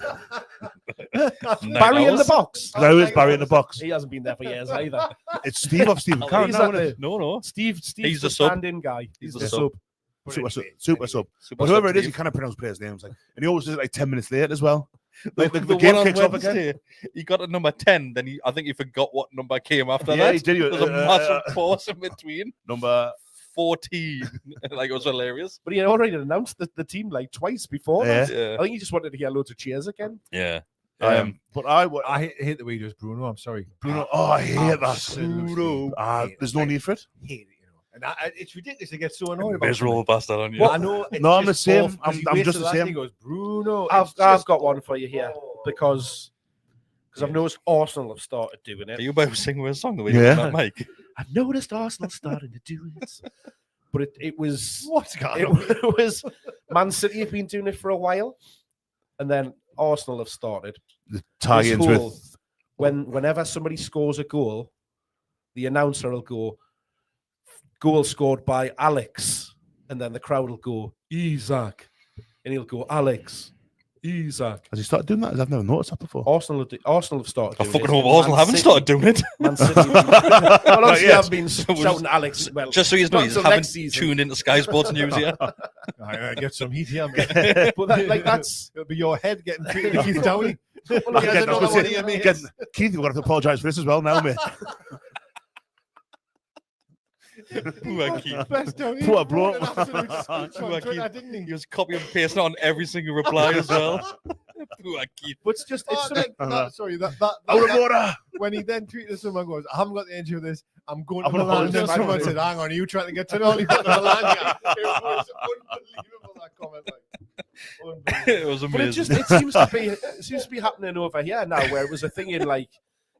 Barry in the box. No, it's Barry in the box. He hasn't been there for years either. It's Steve off Stephen Carr. He's now, at isn't it? No. Steve's He's the the sub. stand-in guy. He's the the sub. Super sub. But whoever it is, he cannot pronounce players' names. Like, and he always does it like 10 minutes late as well. Like, the one game on kicks off again. Wednesday, he got a number 10, then I think he forgot what number came after Yeah, that. he did. There's a massive pause in between. Number 14. Like, it was hilarious. But he had already announced the team like twice before. Yeah. That. Yeah. I think he just wanted to hear loads of cheers again. Yeah. but I hate the way he does Bruno. I'm sorry, Bruno. Oh, I hate that. Absolutely Bruno. There's no need for it. hate it. You know, and it's ridiculous to get so annoyed about. Miserable bastard on you. Well, I know. It's No, I'm just the same. awful 'cause he I'm waits just till the last same. He goes, Bruno. I've it's just- got one for you here because I've noticed Arsenal have started doing Are it. you about to sing with a song the way Yeah. you did that, Mike? I've noticed Arsenal starting to do it. But it was What's going on? it was Man City have been doing it for a while, and then Arsenal have started. The tie-ins This whole- with whenever somebody scores a goal, the announcer will go, "Goal scored by Alex," and then the crowd will go, "Isak," and he'll go, "Alex, Isak." Has he started doing that? I've never noticed that before. Arsenal have started. I doing fucking it. hope Arsenal Man haven't City- started doing it. Man City. Well, obviously, yet. I've been shouting Alex. Well, Just so you know, not you until haven't next season. tuned into Sky Sports News yet. I get some heat here, man. But that's It'll be your head getting treated to Keith Downey. Keith, you've got to apologise for this as well now, mate. Poor Keith. Best Downey. Poor bloke. An absolute speech on Poor Twitter, Keith. didn't he? He was copy and pasting on every single reply as well. Poor Keith. but it's just Oh, it's sorry, Out of order. when he then tweeted someone goes, I haven't got the answer of this. I'm going to I'm gonna Milan. And then apologise. someone said, hang on, are you trying to get to know? He's got the Milan guy. It was unbelievable, that comment. Like, It was But it amazing. just it seems to be happening over here now, where it was a thing in like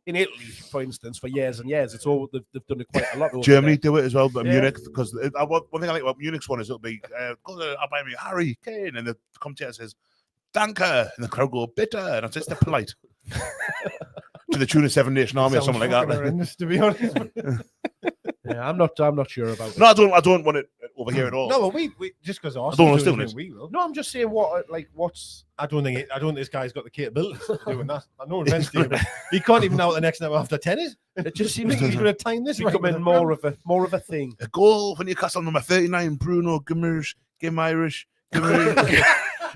in Italy, for instance, for years and years. It's all they've done it quite a lot. Over Germany there. do it as well, but Yeah. Munich, because one thing I like about Munich's one is it'll be go to Alabama, Harry Kane, and the commentator says Danke, and the crowd go bitter, and it's just they're polite. To the tune of Seven Nation Army or sounds something like that. fucking horrendous, to be honest. Yeah, I'm not sure about it. No, I don't want it over here at all. No, but we just because don't Arsenal want us doing doing it, we will. No, I'm just saying what's I don't think this guy's got the capability of doing that. I know offense to him. He can't even know what the next number after 10 is. it just You seems think to he's going to time this right? becoming more of a thing. A goal for Newcastle, number 39, Bruno Guimaraes, Game Irish.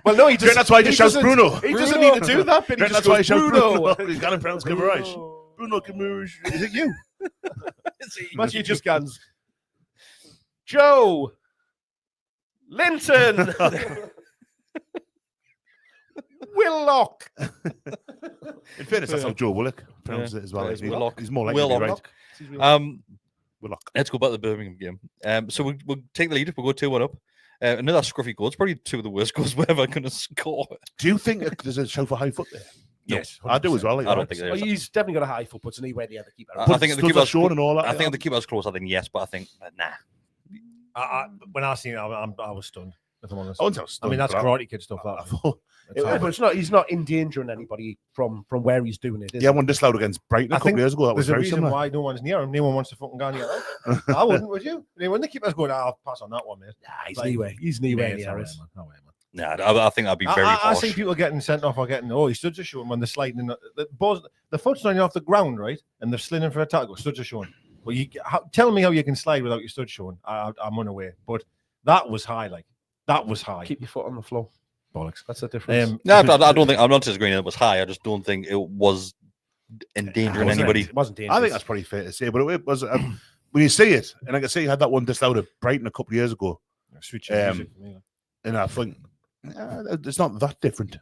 Well, no, he That's why he just shouts doesn't- Bruno. He doesn't need to do that, but he That's just why he goes shouts Bruno. Bruno. He's got to pronounce Guimaraes. Bruno Guimaraes. Is it you? Imagine he just goes, Joe Linton, Willock. In fairness, that's how Joe Willock pronounces it as well. Yeah, He's Willock. more likely to be right. Willock. Let's go back to the Birmingham game. So we'll take the lead. We'll go 2-1 up. Another scruffy goal. It's probably two of the worst goals we're ever going to score. Do you think there's a show for high foot there? Yes, I do as well. I don't think there Well, is. he's definitely got a high foot, but anywhere near the keeper. I think the Studs are keeper's shown and all that. I think the keeper's close. I think yes, but I think nah. When I seen it, I was stunned. If I'm honest. I I mean, that's Karate Kid stuff. I That. thought- But it's not. He's not endangering anybody from where he's doing it. Is Yeah, he? one disallowed against Brighton a I couple think of years ago. That was There's a very reason similar. why no one's near him. No one wants to fucking go near him. I wouldn't, would you? When the keeper's going, I'll pass on that one, mate. Nah, he's Like- anywhere. He's anywhere Yeah, near it's us. no way, man. Nah, I think that'd be very I harsh. see people getting sent off or getting, he studs are showing when they're sliding in. The foot's not off the ground, right? And they're sliding for a tackle. Studs are showing. Well, tell me how you can slide without your stud showing. I'm unaware. But that was high, that was high. Keep your foot on the floor. Bollocks. That's the difference. No, I don't think. I'm not disagreeing. It was high. I just don't think it was endangering anybody. It wasn't dangerous. I think that's probably fair to say. But it was when you see it, and I can see you had that one disallowed at Brighton a couple of years ago, Switch and I think it's not that different.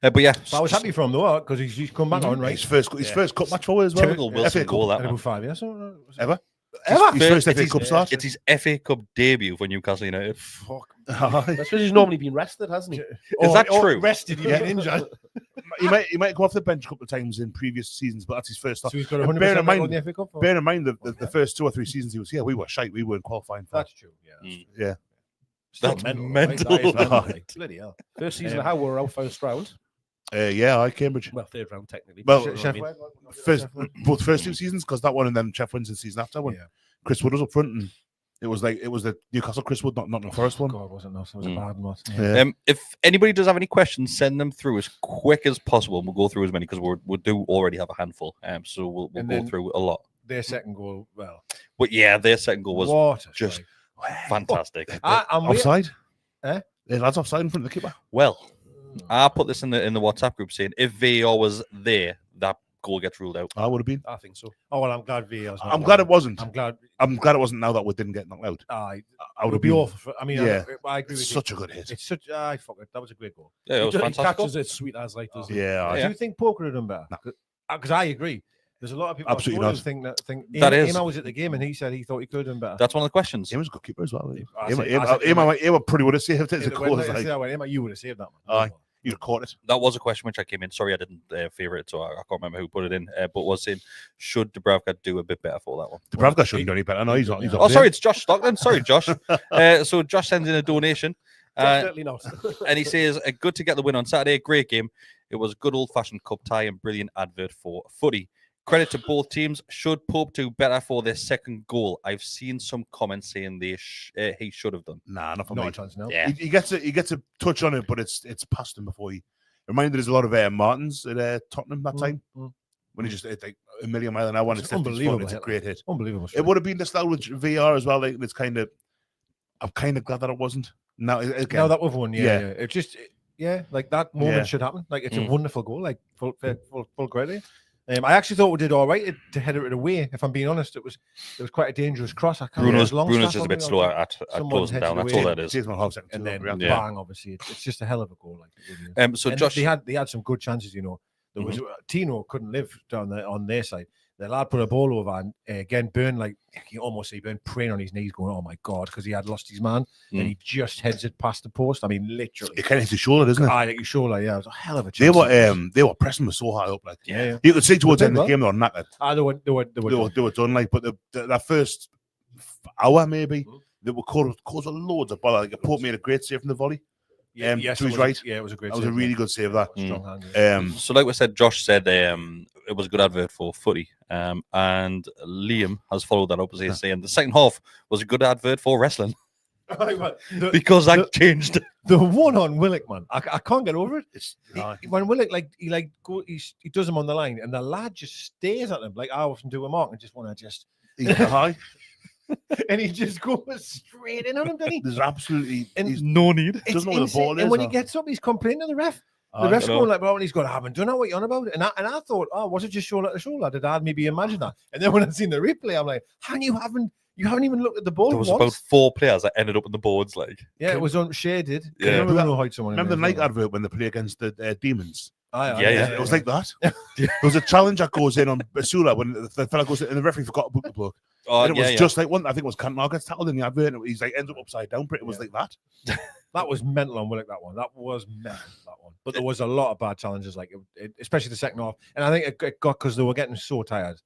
But yeah, But I was happy for him though, because he's come back on, right? His first cup match forward as well. typical Wilson goal that In one. about 5 years. Ever. Ever? His first It's FA Cup start. It's his FA Cup debut for Newcastle United. Fuck. That's because he's normally been rested, hasn't he? Is that true? Rested, you've been injured. He might go off the bench a couple of times in previous seasons, but that's his first start. So he's got And 100% bear in mind- on the FA Cup. Bear in mind the first 2 or 3 seasons he was here, we were shite. We weren't qualifying for. That's true. Yeah. Yeah. Still That's mental. mental. Right? That is mental, like, bloody hell. First season, how we're out first round. Cambridge. Well, third round technically. Well, but, Chef I mean, both first 2 seasons, because that one and then Chef wins the season after when Chris Wood was up front, and it was the Newcastle Chris Wood, not the first one. God, wasn't it? It was a bad one. Yeah. If anybody does have any questions, send them through as quick as possible. We'll go through as many because we do already have a handful. So we'll go through a lot. Their second goal, well, But yeah, their second goal was what a just strike. fantastic. I'm Offside? Eh? The lads offside in front of the keeper. Well, I put this in the WhatsApp group saying if VAR was there, that goal gets ruled out. I would have been. I think so. Oh well, I'm glad VAR's not I'm glad it wasn't. I'm glad. I'm glad it wasn't now that we didn't get knocked out. I I would would have be been awful. I mean, yeah. I agree with Such a good hit. you. It's such. Fuck it. That was a great goal. Yeah, it was He fantastic. catches it sweet as like does. Yeah. Yeah. Do you think Poker had done better? Because I agree. There's a lot of people Absolutely who not. think That is- Emma was at the game and he said he thought he could have done better. That's one of the questions. He was a good keeper as well. I said- Emma pretty would have saved it. Emma, you would have saved that one. Aye. You'd have caught it. That was a question which I came in. Sorry, I didn't favour it, so I can't remember who put it in. But was saying, should Dubravka do a bit better for that one? Dubravka shouldn't do any better. No, he's not. He's not Oh, there. sorry, it's Josh Stockton. Sorry, Josh. So Josh sends in a donation. Definitely not. And he says, good to get the win on Saturday. Great game. It was a good old-fashioned cup tie and brilliant advert for footy. Credit to both teams. Should Pope do better for their second goal? I've seen some comments saying he should have done. Nah, not for Not me. a chance now. Yeah. He gets a touch on it, but it's past him before he. Reminded us a lot of Martins at Tottenham that time when he just hit like a million mile an hour. It's unbelievable. It's a great hit. Unbelievable. It would have been the style with VR as well. Like it's kind of. I'm kind of glad that it wasn't. Now again, Now that we've won, Yeah. It just, like that moment Yeah. should happen. Like it's a wonderful goal. Like full credit. I actually thought we did all right to head it away. If I'm being honest, it was quite a dangerous cross. I can't Bruno's remember. just a bit slower at closing down. That's all that is. And then yeah. bang, obviously, it's just a hell of a goal. Like, So and Josh, they had some good chances. There was Tino couldn't live down there on their side. The lad put a ball over and again Byrne, like you almost see Byrne praying on his knees, going, "Oh my God," because he had lost his man and he just heads it past the post. I mean, literally. It kind of hits his shoulder, doesn't it? Like your shoulder, yeah. It was a hell of a chance. They were pressing us so high up, like yeah. you could see towards the end of They the game they were knackered. They were Done like, but that first hour maybe they were causing loads of bother. Like Pope made a great save from the volley. yes, to his it was right. Yeah, it was a great. That was a save, really good save. That. Strong hand. Yeah. So like we said, Josh said it was a good advert for footy. And Liam has followed that up as he's saying the second half was a good advert for wrestling because that changed. The one on Willock, man, I can't get over it. When Willock he does him on the line, and the lad just stares at him like I often do a mark and just want to just high. and he just goes straight in on him, doesn't he? There's absolutely No need. He doesn't know where the ball is. And when he gets up, he's complaining to the ref. The ref's going like, "Well," and he's going, "I haven't done what you're on about." And I thought, "Oh, was it just shoulder to shoulder? Did I maybe imagine that?" And then when I seen the replay, I'm like, "Hang, you haven't even looked at the ball." There was once. about 4 players that ended up in the boards. Like, Yeah, it was shaded. Yeah. Remember the night advert when they play against the Demons? Yeah. It was like that. There was a challenge that goes in on Basula when the fella goes in and the referee forgot to book the bloke. And it was just like one. I think it was Cantona gets tackled in the advert. And he's like ends up upside down. But it was like that. That was mental on Willock. That was mental. That one. But there was a lot of bad challenges, like especially the second half. And I think it got because they were getting so tired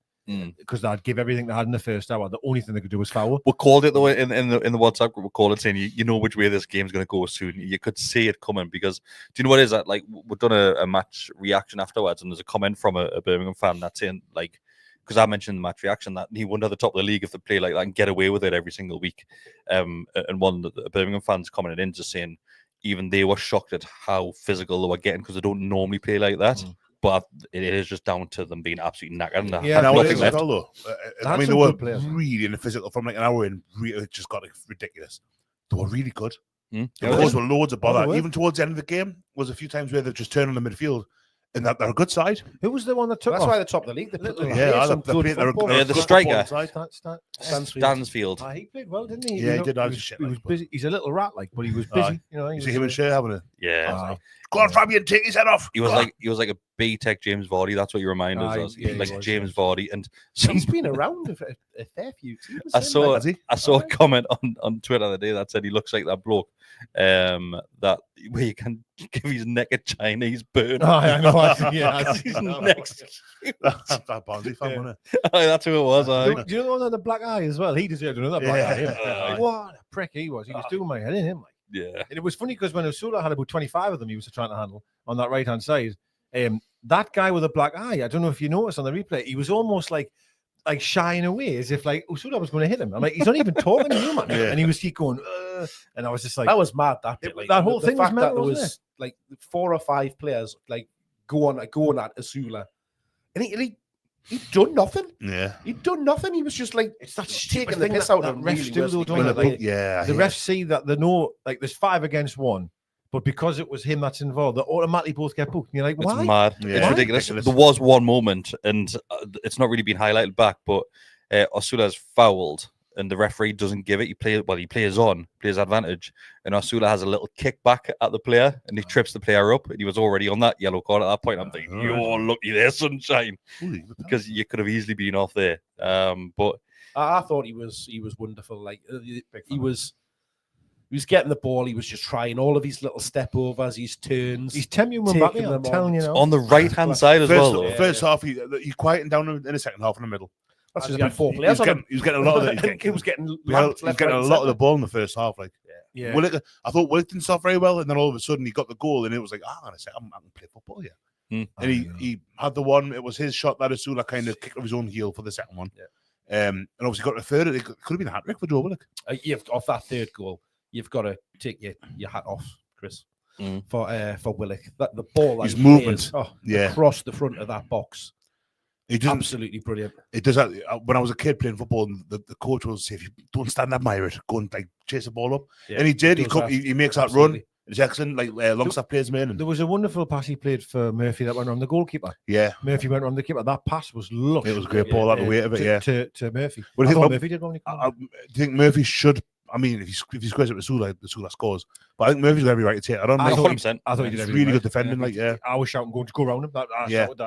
because they'd give everything they had in the first hour. The only thing they could do was foul. we called it though in the WhatsApp group. We called it saying you know which way this game's going to go soon. You could see it coming because do you know what it is that like we've done a match reaction afterwards, and there's a comment from a Birmingham fan that's saying like. Because I mentioned the match reaction that he won at the top of the league if they play like that and get away with it every single week. And one of the Birmingham fans commented in just saying even they were shocked at how physical they were getting because they don't normally play like that. But it is just down to them being absolutely knackered. And Yeah, now nothing left. I mean, they were really in the physical from like an hour in. It just got like, ridiculous. They were really good. The goals were loads of bother. Even towards the end of the game, was a few times where they just turned on the midfield and that they're a good side. Who was the one that took That's off? why they're top of the league. They put Yeah, some good football. they're a the good striker. football side. Stansfield. He played well, didn't he? Yeah, he did. He was busy. He's a little rat, like, but he was busy. You know, You see him and Shea having it. Yeah. Go on, Fabian, take his head off. He was like a B-Tech James Vardy. That's what you remind us of. Yeah, Like he was, James yeah. Vardy. And He's been around a fair few teams. I saw Has he? I saw a comment on Twitter the other day that said he looks like that bloke that where you can give his neck a Chinese burn. Oh, I know. Yeah, his neck's That Barnsley fan, wasn't it? that's who it was. Do you know the one with the black eye as well? He deserved another black eye. Yeah. What a prick he was. He was doing my head in him. Like. Yeah. And it was funny because when Osula had about 25 of them, he was trying to handle on that right hand side. That guy with the black eye, I don't know if you noticed on the replay, he was almost like shying away as if like Osula was going to hit him. I'm like, he's not even talking to you, man. Yeah. And he was keep going, and I was just like, that was mad. That bit, like, that whole the thing was fact mad, that there wasn't was like 4 or 5 players like going at Osula, and he'd done nothing. Yeah. He'd done nothing. He was just like it's that taking the piss out of him. Refs do though, don't Well, they? yeah. The refs see that they know like there's 5 against 1, but because it was him that's involved, they automatically both get booked. And you're like, It's why? mad. Yeah. It's Why? ridiculous. Ridiculous. There was one moment, and it's not really been highlighted back, but Osula's fouled, and the referee doesn't give it. He plays advantage, and Osula has a little kick back at the player, and he trips the player up, and he was already on that yellow card at that point. I'm thinking, you're lucky there, sunshine, because you could have easily been off there. But I thought he was wonderful. Like he was getting the ball. He was just trying all of his little step overs, his turns. He's tempting them taking back. them I'm telling you now. on the right hand side as well, though. First half, he quietened down in the second half in the middle. That's just about 4 players. He was getting a lot of the. He was getting He was getting a lot of the ball in the first half. Like, Yeah. Willick, I thought Willick didn't start very well, and then all of a sudden he got the goal, and it was like, I can play football here. And he had the one. It was his shot that Osula kind of kicked off his own heel for the second one. And obviously got the third. It could have been a hat trick for Joe Willick. Off that third goal, you've got to take your hat off, Chris, for Willick. That the ball, that His he movement, plays, across the front of that box. Absolutely brilliant. It does that. When I was a kid playing football, and the coach would say, "If you don't stand admire it, go and like chase the ball up." And he did. He makes that run. It's excellent. Like Longstaff plays him in. And There was a wonderful pass he played for Murphy that went around the goalkeeper. yeah, Murphy went around the keeper. That pass was lush. it was a great ball out of the way of it. To Murphy. Well, I thought Murphy did one. do you think Murphy should? I mean, if he squares it with Sula scores. But I think Murphy's got every right to take it. I don't know. 100%. I thought he did It's everything really right. good defending. Like, yeah. I was shouting, go around him. That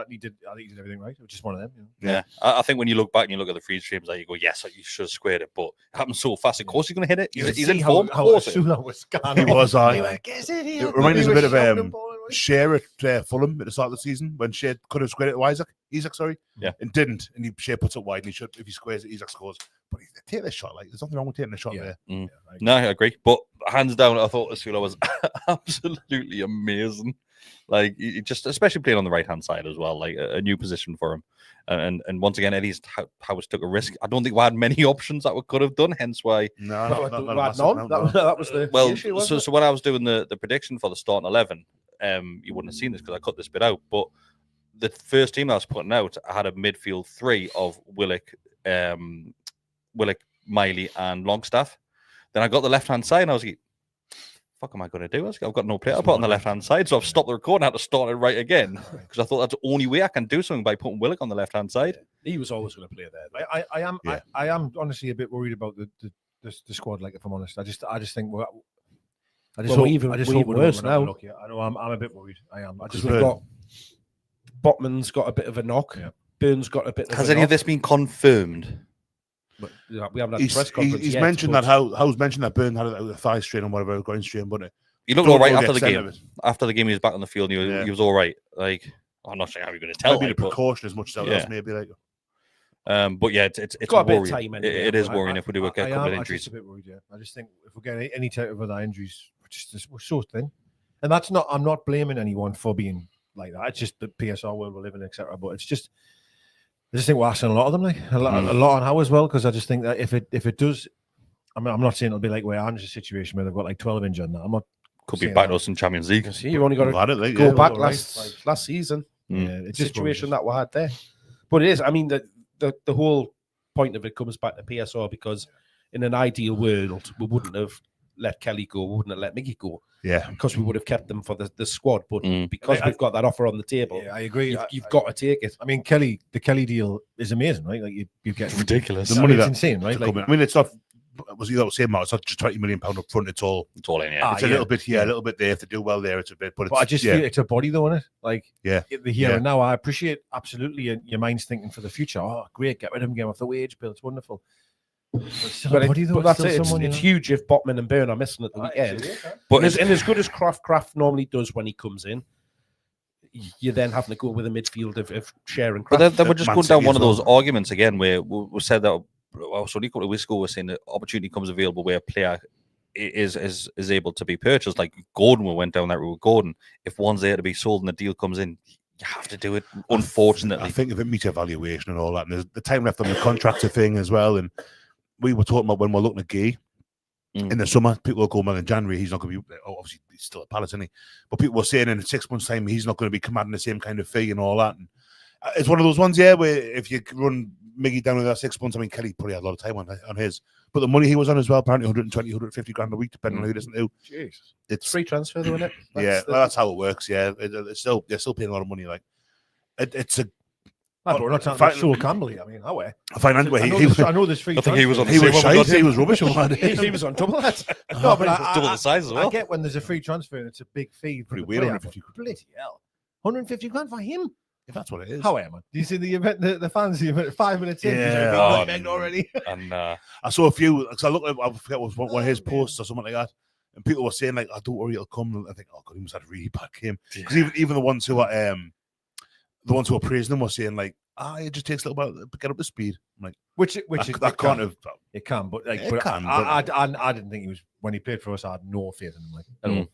he did. I think he did everything right. It was just one of them. You know? Yeah, I think when you look back and you look at the free streams, like you go, yes, you should have squared it, but it happened so fast. Of course, he's going to hit it. He's in form. How Sula was scanning. He was. It reminds us a bit of Shea at Fulham at the start of the season when Shea could have squared it to Isaac, sorry, and didn't, and Shea puts it wide, and he should, if he squares it, Isaac scores. But he take this shot, like there's nothing wrong with taking a shot there. No, I agree. But hands down, I thought Osula was absolutely amazing. Like he just, especially playing on the right hand side as well, like a new position for him. And once again, Eddie's Howard took a risk. I don't think we had many options that we could have done. Hence why. No, that was the issue. So when I was doing the prediction for the starting 11, you wouldn't have seen this because I cut this bit out. But the first team I was putting out, I had a midfield 3 of Willick, Miley, and Longstaff. Then I got the left hand side, and I was like, "Fuck, am I going to do? I've got no player to put on the left hand side." So I've stopped the recording, I had to start it right again because I thought that's the only way I can do something by putting Willick on the left hand side. He was always going to play there. I am honestly a bit worried about the squad. Like, if I'm honest, I just think we're even worse now. I know I'm a bit worried. I am. We've got Botman's got a bit of a knock. Yeah. Burns got a bit. Has any of this been confirmed? But, we haven't had a press conference. He's yet, mentioned that How's mentioned that Burns had a thigh strain or whatever, groin strain, but he looked all right after the game. After the game, he was back on the field. And he was all right. Like, I'm not saying how you're going to tell. Maybe the precaution as much as else, maybe like. But yeah, it's got a bit worrying. of time anyway. It is worrying if we do get a couple of I'm injuries. just a bit worried. Yeah, I just think if we get any type of other injuries, we're so thin, and that's not. I'm not blaming anyone for being like that. It's just the PSR world we're living in, etc. But it's just. I just think we're asking a lot of them, like a lot on how as well, because I just think that if it does, I mean, I'm not saying it'll be like where Ange's situation where they've got like 12 injured now. I'm not. Could be back to us in Champions League. See, you've only got to go back last season. Yeah, it's situation that we had there. But it is. I mean, the whole point of it comes back to PSR because in an ideal world we wouldn't have let Kelly go, we wouldn't have let Miggy go. Yeah, because we would have kept them for the squad. But because we've got that offer on the table, I agree. You've got to take it. I mean, the Kelly deal is amazing, right? Like you get ridiculous. The money it's insane, right? Like, I mean, it's not. Was you saying, Mark? It's not just £20 million up front. It's all in. Yeah, it's a little bit here, a little bit there. If they do well there, it's a bit. But I just feel it's a body, though, isn't it? Like, the here and now. I appreciate absolutely your mind's thinking for the future. Oh, great, get rid of him, get him off the wage bill. It's wonderful. But that's it. It's huge if Botman and Byrne are missing at the weekend. But and as good as Kraft normally does when he comes in, you then having to go with a midfield of Share and Kraft. But then we're just going down one of those arguments again where we said that. So only a couple of weeks ago, we're saying that opportunity comes available where a player is able to be purchased. Like Gordon, we went down that route with Gordon. If one's there to be sold and the deal comes in, you have to do it. Unfortunately, I think if it meets evaluation and all that, and there's the time left on the contractor thing as well. And we were talking about when we're looking at Gay in the summer, people will go, well, in January he's not going to be. Obviously, he's still at Palace, isn't he? But people were saying in 6 months' time he's not going to be commanding the same kind of fee and all that. And it's one of those ones, where if you run Miggy down in that 6 months, I mean, Kelly probably had a lot of time on his, but the money he was on as well, apparently 120, 150 grand a week, depending on who he listens to. Jeez. It's free transfer, though, isn't it? That's how it works. Yeah, they're still paying a lot of money. Like it's a. We're not talking about Sol Campbell. I mean, how? I know there's free. I think he was on. He was shite. He was rubbish. He was on double that. No, but double the size as well. I get when there's a free transfer and it's a big fee. Pretty weird. 150. Bloody hell, 150 grand for him. If that's what it is. How am I? Do you see the event? The fans, the event 5 minutes in. Yeah, already. And I saw a few. Because I looked at, I forget what was one of his posts or something like that, and people were saying like, "I don't worry, it'll come." And I think, "Oh God, he must have had a really bad game." Because even the ones who are praising him were saying like, it just takes a little while to get up to speed. I'm like, which that can't have. It can, but like, I didn't think he was when he played for us. I had no faith in him. Like, at all.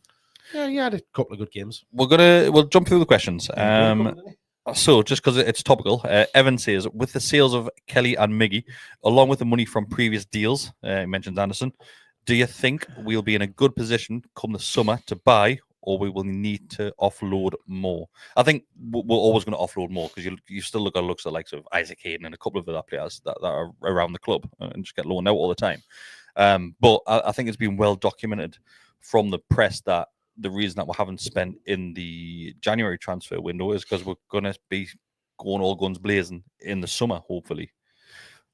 Yeah, he had a couple of good games. We'll jump through the questions. So, just because it's topical, Evan says, with the sales of Kelly and Miggy, along with the money from previous deals, he mentions Anderson, do you think we'll be in a good position come the summer to buy, or we will need to offload more? I think we're always going to offload more because you still look at looks at likes of Isaac Hayden and a couple of other players that are around the club and just get loaned out all the time. But I think it's been well documented from the press that the reason that we haven't spent in the January transfer window is because we're going to be going all guns blazing in the summer, hopefully.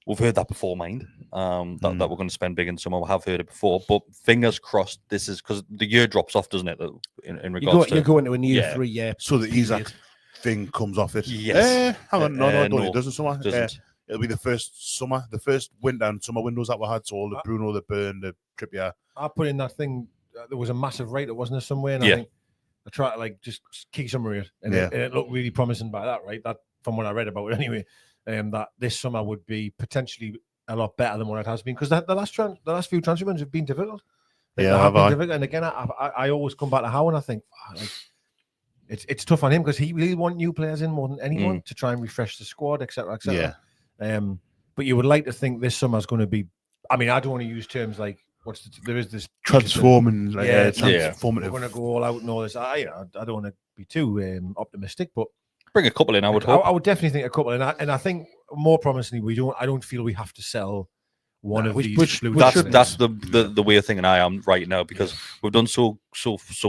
We've heard that before, mind, that we're going to spend big in summer. We have heard it before, but fingers crossed this is because the year drops off, doesn't it, in regards you're going to a new 3 year. So the Isaac thing comes off it? Yes. Hang on, no, it doesn't summer. Doesn't. It'll be the first winter and summer windows that we had, so all the Bruno, the Burn, the Trippier. I put in that thing. There was a massive write-up, wasn't there, somewhere? And I think I tried to just key summary it, and it looked really promising by that, right? That from what I read about it anyway, that this summer would be potentially a lot better than what it has been because the last few transfer windows have been difficult. Have been difficult. And again, I always come back to Howe and I think it's tough on him because he really wants new players in more than anyone to try and refresh the squad, etc., etc. But you would like to think this summer is going to be. I mean, I don't want to use terms like. There is this transforming, transformative. We're going to go all out and all this. I don't want to be too optimistic, but bring a couple in. I would hope. I would definitely think a couple in, and I think more promisingly, I don't feel we have to sell one of these. That's the way of thinking I am right now because we've done so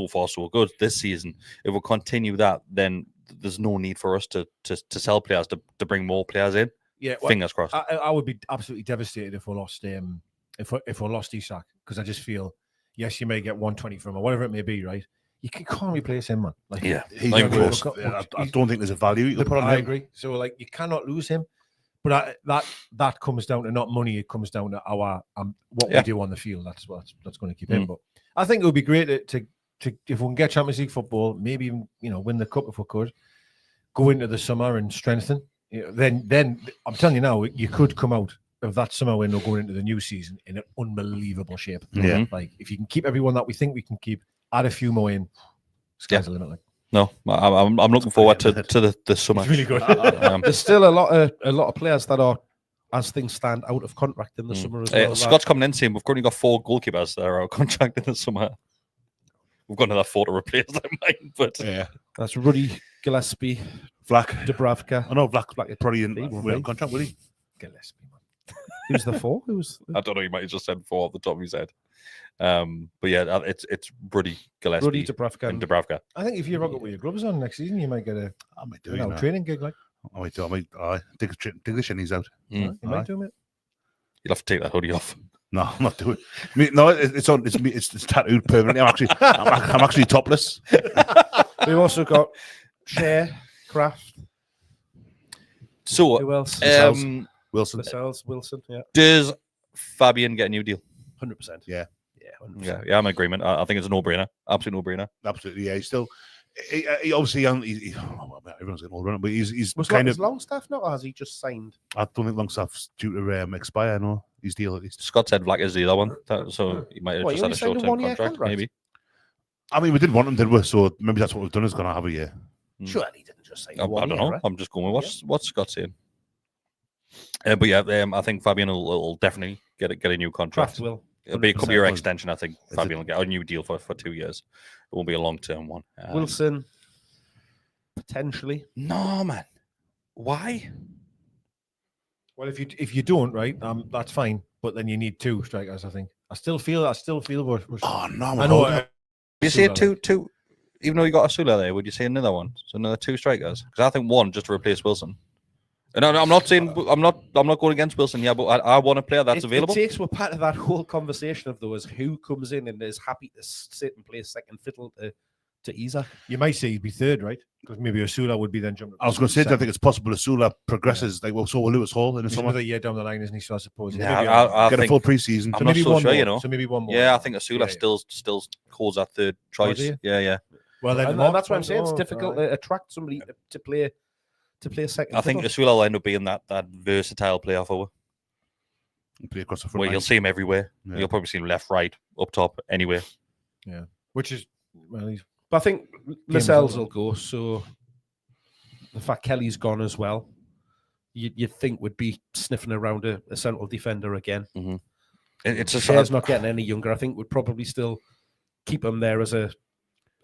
far so good this season. If we continue that, then there's no need for us to sell players to bring more players in. Yeah, fingers crossed. I would be absolutely devastated if we lost. If we lost Isak, because I just feel, yes, you may get 120 from him or whatever it may be, right? You can't replace him, man. Like, he's I don't think there's a value you can put on him. I agree. So, you cannot lose him. But that comes down to not money. It comes down to our what we do on the field. That's going to keep him. But I think it would be great to if we can get Champions League football, maybe even win the cup if we could, go into the summer and strengthen. Then I'm telling you now, you could come out of that summer window going into the new season in an unbelievable shape. Yeah. Like if you can keep everyone that we think we can keep, add a few more in, sky's the limit. Like. No, I'm looking forward to the summer. It's really good. There's still a lot of players that are, as things stand, out of contract in the summer as well. Scott's coming in saying we've currently got 4 goalkeepers that are out of contract in the summer. We've got another 4 to replace them, but that's Ruddy, Gillespie, Vlack, Dubravka. I know Vlack probably in contract, will he? Gillespie, man. Who's the 4? I don't know. You might have just said 4 off the top of his head. But yeah, it's Ruddy, Gillespie, Ruddy, Dubravka, and Dubravka. I think if you rock up with your gloves on next season, you might get a training gig. Like I might dig the shinnies out. you might do it. You'll have to take that hoodie off. No, I'm not doing it. No, it's on. It's tattooed permanently. I'm actually topless. We've also got Cher, Kraft. So Who else? Wilson. Lascelles, Wilson. Yeah, does Fabian get a new deal? 100%. Yeah. 100%. Yeah, I'm in agreement. I think it's a no-brainer. Absolute no-brainer. Absolutely. Yeah. He's still. He obviously. Everyone's getting older, but he's Was kind his of. Longstaff not, or has he just signed? I don't think Longstaff's due to expire. No, his deal at least. Scott said Vlack is the other one, so he might have What, just he had a only signed a short-term one-year contract, contract? maybe. I mean, we didn't want him, did we? So maybe that's what we've done. Is going to have a year. Surely he didn't just sign I don't know. right? I'm just going with what's Scott saying. But yeah, I think Fabian will definitely get a new contract. Kraft will. It'll be a couple 100%. year extension. I think Fabian will get a new deal for 2 years. It won't be a long term one. Wilson, potentially. No, man. Why? Well, if you don't, right, that's fine. But then you need 2 strikers. I think. I still feel we're Oh no! I know. Would you say Sula, two? Even though you got Asula there, would you say another one? So another 2 strikers? Because I think one just to replace Wilson. And I'm not saying I'm not going against Wilson. Yeah, but I want a player that's available. We're part of that whole conversation of those who comes in and is happy to sit and play second fiddle to Isak. You might say he'd be 3rd, right? Because maybe Asula would be then jumping. I was going to say, I think it's possible Asula progresses. Like, well, so will Lewis Hall in the He's summer. another year down the line, isn't he? So I suppose. Yeah, I Get a think, full preseason. I'm not so one sure, more. you know. So maybe one more. Yeah, I think Asula Yeah. still holds that 3rd choice. do you? Yeah. Well, then And that's what I'm saying. It's difficult to attract somebody to play second. I think fiddle. Asula will end up being that versatile player forward. Play across the front Where line. you'll see him everywhere. Yeah. You'll probably see him left, right, up top, anywhere. Yeah. Which is he's But I think Game's Lascelles over. will go. So the fact Kelly's gone as well, you'd think would be sniffing around a central defender again. It's a Cher's not getting any younger. I think would probably still keep him there as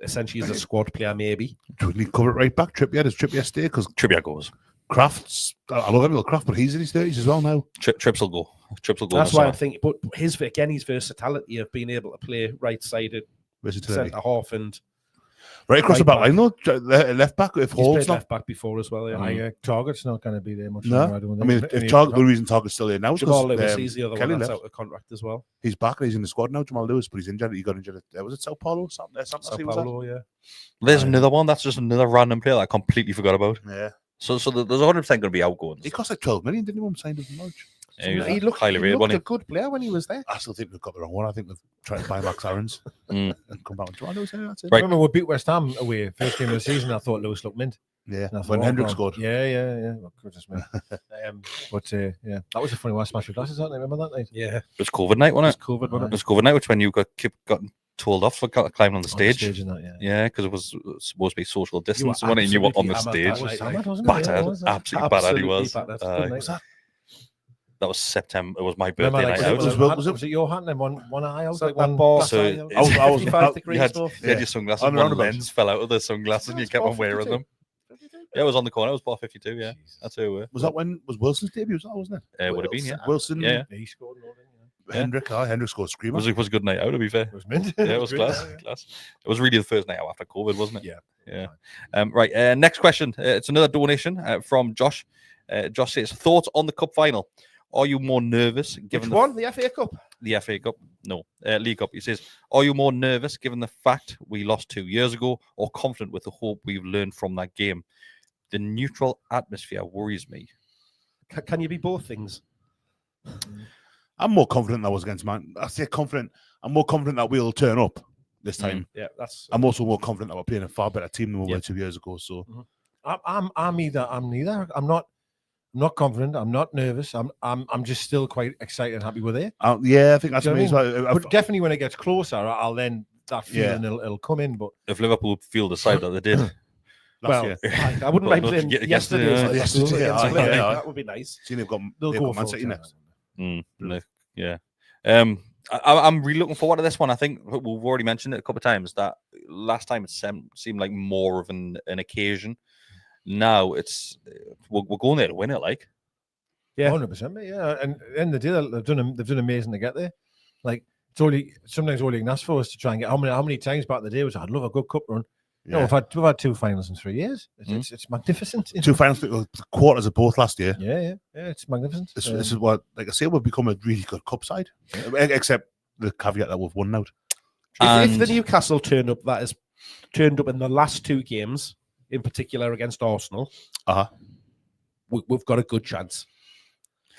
essentially as a squad player, maybe. Do we need cover it right back? Trippier? Does Trippier stay? Because Trippier goes. Kraft's. I love Emil Kraft, but he's in his 30s as well now. Trips will go. Trips will go. That's in the why summer. I'm thinking. But his versatility of being able to play right-sided Versatility. centre half and Right across the right back line, though. Left back, if he's Hall's played not. left back before as well. Yeah. Target's not going to be there much No. longer, I don't I mean, think. if the reason Target's still here now is Jamal because Lewis, he's the other Kelly one that's left. out of contract as well. He's back and he's in the squad now, Jamal Lewis, but he's injured. He got injured at, was it Sao Paulo? Sao Something Paulo, yeah. There's another one. That's just another random player that I completely forgot about. Yeah. So there's 100% going to be outgoings. He cost like 12 million, didn't he, when we signed him from Norwich? He looked highly rated, a wasn't good player when he was there. I still think they've got the wrong one. I think they've tried to buy Max Aarons and come back with Jamal Lewis. That's it. Right. Remember we beat West Ham away first game of the season. I thought Lewis looked mint. Yeah. And I thought, When oh, Hendrick God. scored. Yeah. Well, goodness me. Yeah, that was a funny one. I smashed your glasses, aren't they? Remember that night? Yeah, It was COVID night, wasn't it? COVID, wasn't It was COVID night, which when you got told off for climbing on the stage. And that, yeah. Yeah, because it was supposed to be social distance. were When you were on the absolutely stage, hammered That was Night, Samad, wasn't it? battered, Yeah, was it? absolutely battered he was. Absolutely battered. Aye. Good night. Was that? That was September. It was my birthday Remember, night like, out. was it your hand and one eye out? So Like that one ball, So glass eye out? I was 55 You degree had, stuff. you had your sunglasses, On the one roundabout. lens fell out of the sunglasses, and you kept on wearing them. Yeah, it was on the corner. It was bar 52. Yeah, that's who it were. Was that when was Wilson's debut? Was that, wasn't it? Would have been, yeah. Wilson, Yeah. He scored and all that, Hendrick. Hendrick scored It screamer. was a good night out, to be fair. It was mint. Yeah, it was class. Class. It was really the first night out after COVID, wasn't it? Yeah. Yeah. Right. Next question. It's another donation from Josh. Josh says, thoughts on the cup final. Are you more nervous given Which one? The FA Cup? the FA Cup? No, League Cup. He says, are you more nervous given the fact we lost 2 years ago, or confident with the hope we've learned from that game? The neutral atmosphere worries me. Can you be both things? I'm more confident that I was against Man. I say confident. I'm more confident that we'll turn up this time. Yeah, that's. I'm also more confident that we're playing a far better team than we were Yeah. 2 years ago. So I'm neither. I'm not confident. I'm not nervous. I'm just still quite excited and happy with it. yeah, I think that's Do you know me as what I well. But definitely when it gets closer, I'll then that feeling Yeah. it'll come in. But If Liverpool feel the side that they did, Last Well, year. I wouldn't mind Well, playing yesterday, yesterday's yeah. Liverpool Yesterday, against yeah, Villa. yeah. That would be nice. Seen they've got they'll go Man full City time. next. Yeah. I'm really looking forward to this one. I think we've already mentioned it a couple of times that last time it seemed like more of an occasion. Now it's we're going there to win it. Like, Yeah. 100%. Yeah, and at the end of the day, they've done amazing to get there. Like sometimes all you can ask for is to try and get how many times back in the day was I'd love a good cup run. No, we've had 2 finals in 3 years. It's magnificent. 2 finals, the quarters of both last year. Yeah, it's magnificent. This is what, like I say, we've become a really good cup side, except the caveat that we've won out. If the Newcastle turned up in the last 2 games, in particular against Arsenal, we've got a good chance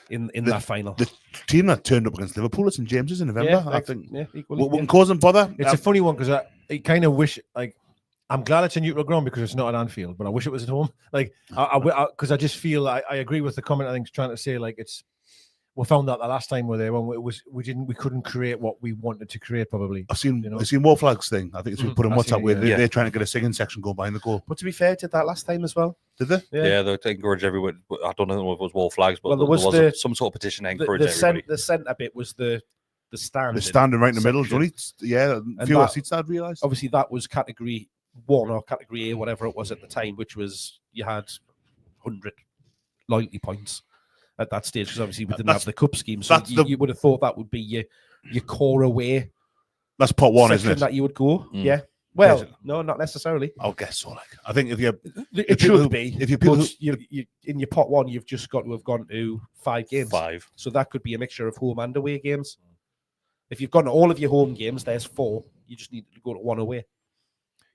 in that final. The team that turned up against Liverpool at St James's in November, I think, equally, wouldn't cause them bother. It's a funny one because I kind of wish, like, I'm glad it's a neutral ground because it's not at Anfield, but I wish it was at home. Like, because I just feel I agree with the comment. I think trying to say like we found that the last time we were there when we couldn't create what we wanted to create. Probably. I've seen War Flags thing. I think it's been put on WhatsApp where they're trying to get a singing section going behind the goal. But to be fair, did that last time as well? Did they? Yeah, they encourage everyone. I don't know if it was Wall Flags, but there was some sort of petition to encourage everybody. The centre bit was the stand. The standing right in the middle. Fewer seats I'd realised. Obviously, that was category 1 or category A, whatever it was at the time, which was you had 100 loyalty points at that stage because obviously we didn't have the cup scheme. So you would have thought that would be your core away. That's pot 1, isn't it? That you would go. Yeah. Well, no, not necessarily. I'll guess so. Like, I think it should be. If you in your pot 1, you've just got to have gone to 5 games. 5. So that could be a mixture of home and away games. If you've gone to all of your home games, there's 4. You just need to go to 1 away.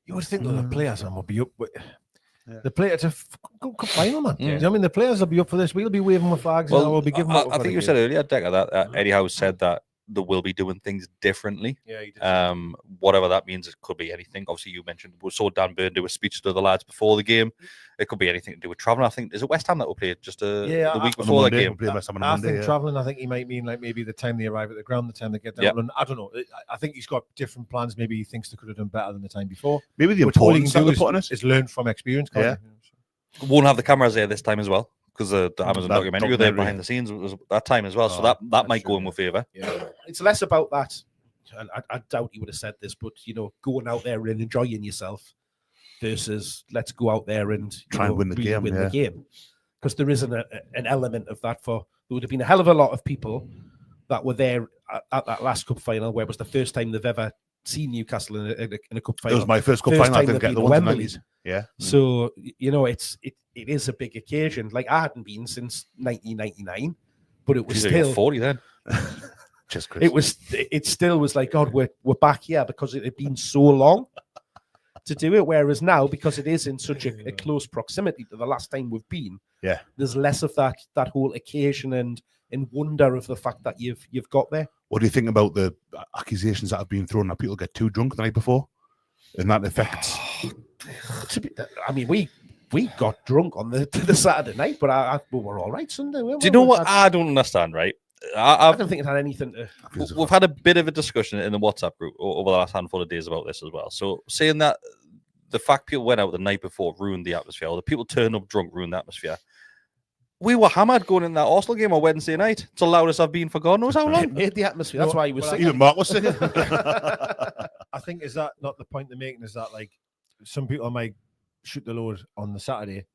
You would think that the players will be up. The players are cup final, man. Yeah. I mean, the players will be up for this. We'll be waving with flags. Well, and we'll be giving. I think you said earlier, Deka, that Eddie Howe said that they will be doing things differently. Yeah, he did. Whatever that means, it could be anything. Obviously, you mentioned we saw Dan Burn do a speech to the lads before the game. It could be anything to do with traveling. I think is it West Ham that will play just the week before the game. I think traveling. I think he might mean like maybe the time they arrive at the ground, the time they get down. I don't know. I think he's got different plans. Maybe he thinks they could have done better than the time before. Maybe the importance that they're putting is learn from experience. Yeah. Won't have the cameras there this time as well because the Amazon documentary there behind the scenes was that time as well. So that might go in with favour. Yeah. It's less about that. And I doubt he would have said this, but going out there and enjoying yourself versus let's go out there and try and win the game. Because there isn't an element of that. There would have been a hell of a lot of people that were there at that last cup final, where it was the first time they've ever seen Newcastle in a cup final. It was my first cup final. I didn't get the one in the 90s. Yeah. So it is a big occasion. Like I hadn't been since 1999, but it was still 40 then. Just Kris. It still was like, God, we're back here because it had been so long to do it. Whereas now, because it is in such a close proximity to the last time we've been, there's less of that whole occasion and wonder of the fact that you've got there. What do you think about the accusations that have been thrown that people get too drunk the night before, and that affects? I mean, we got drunk on the Saturday night, but we were all right Sunday. Do you know what I don't understand? Right, I don't think it had anything to. We've had a bit of a discussion in the WhatsApp group over the last handful of days about this as well. So saying that the fact people went out the night before ruined the atmosphere, or the people turned up drunk ruined the atmosphere. We were hammered going in that Arsenal game on Wednesday night. It's the loudest I've been for God knows how long. It made the atmosphere. That's why he was singing. Even Mark was singing. I think is that not the point they're making? Is that like some people might shoot the load on the Saturday,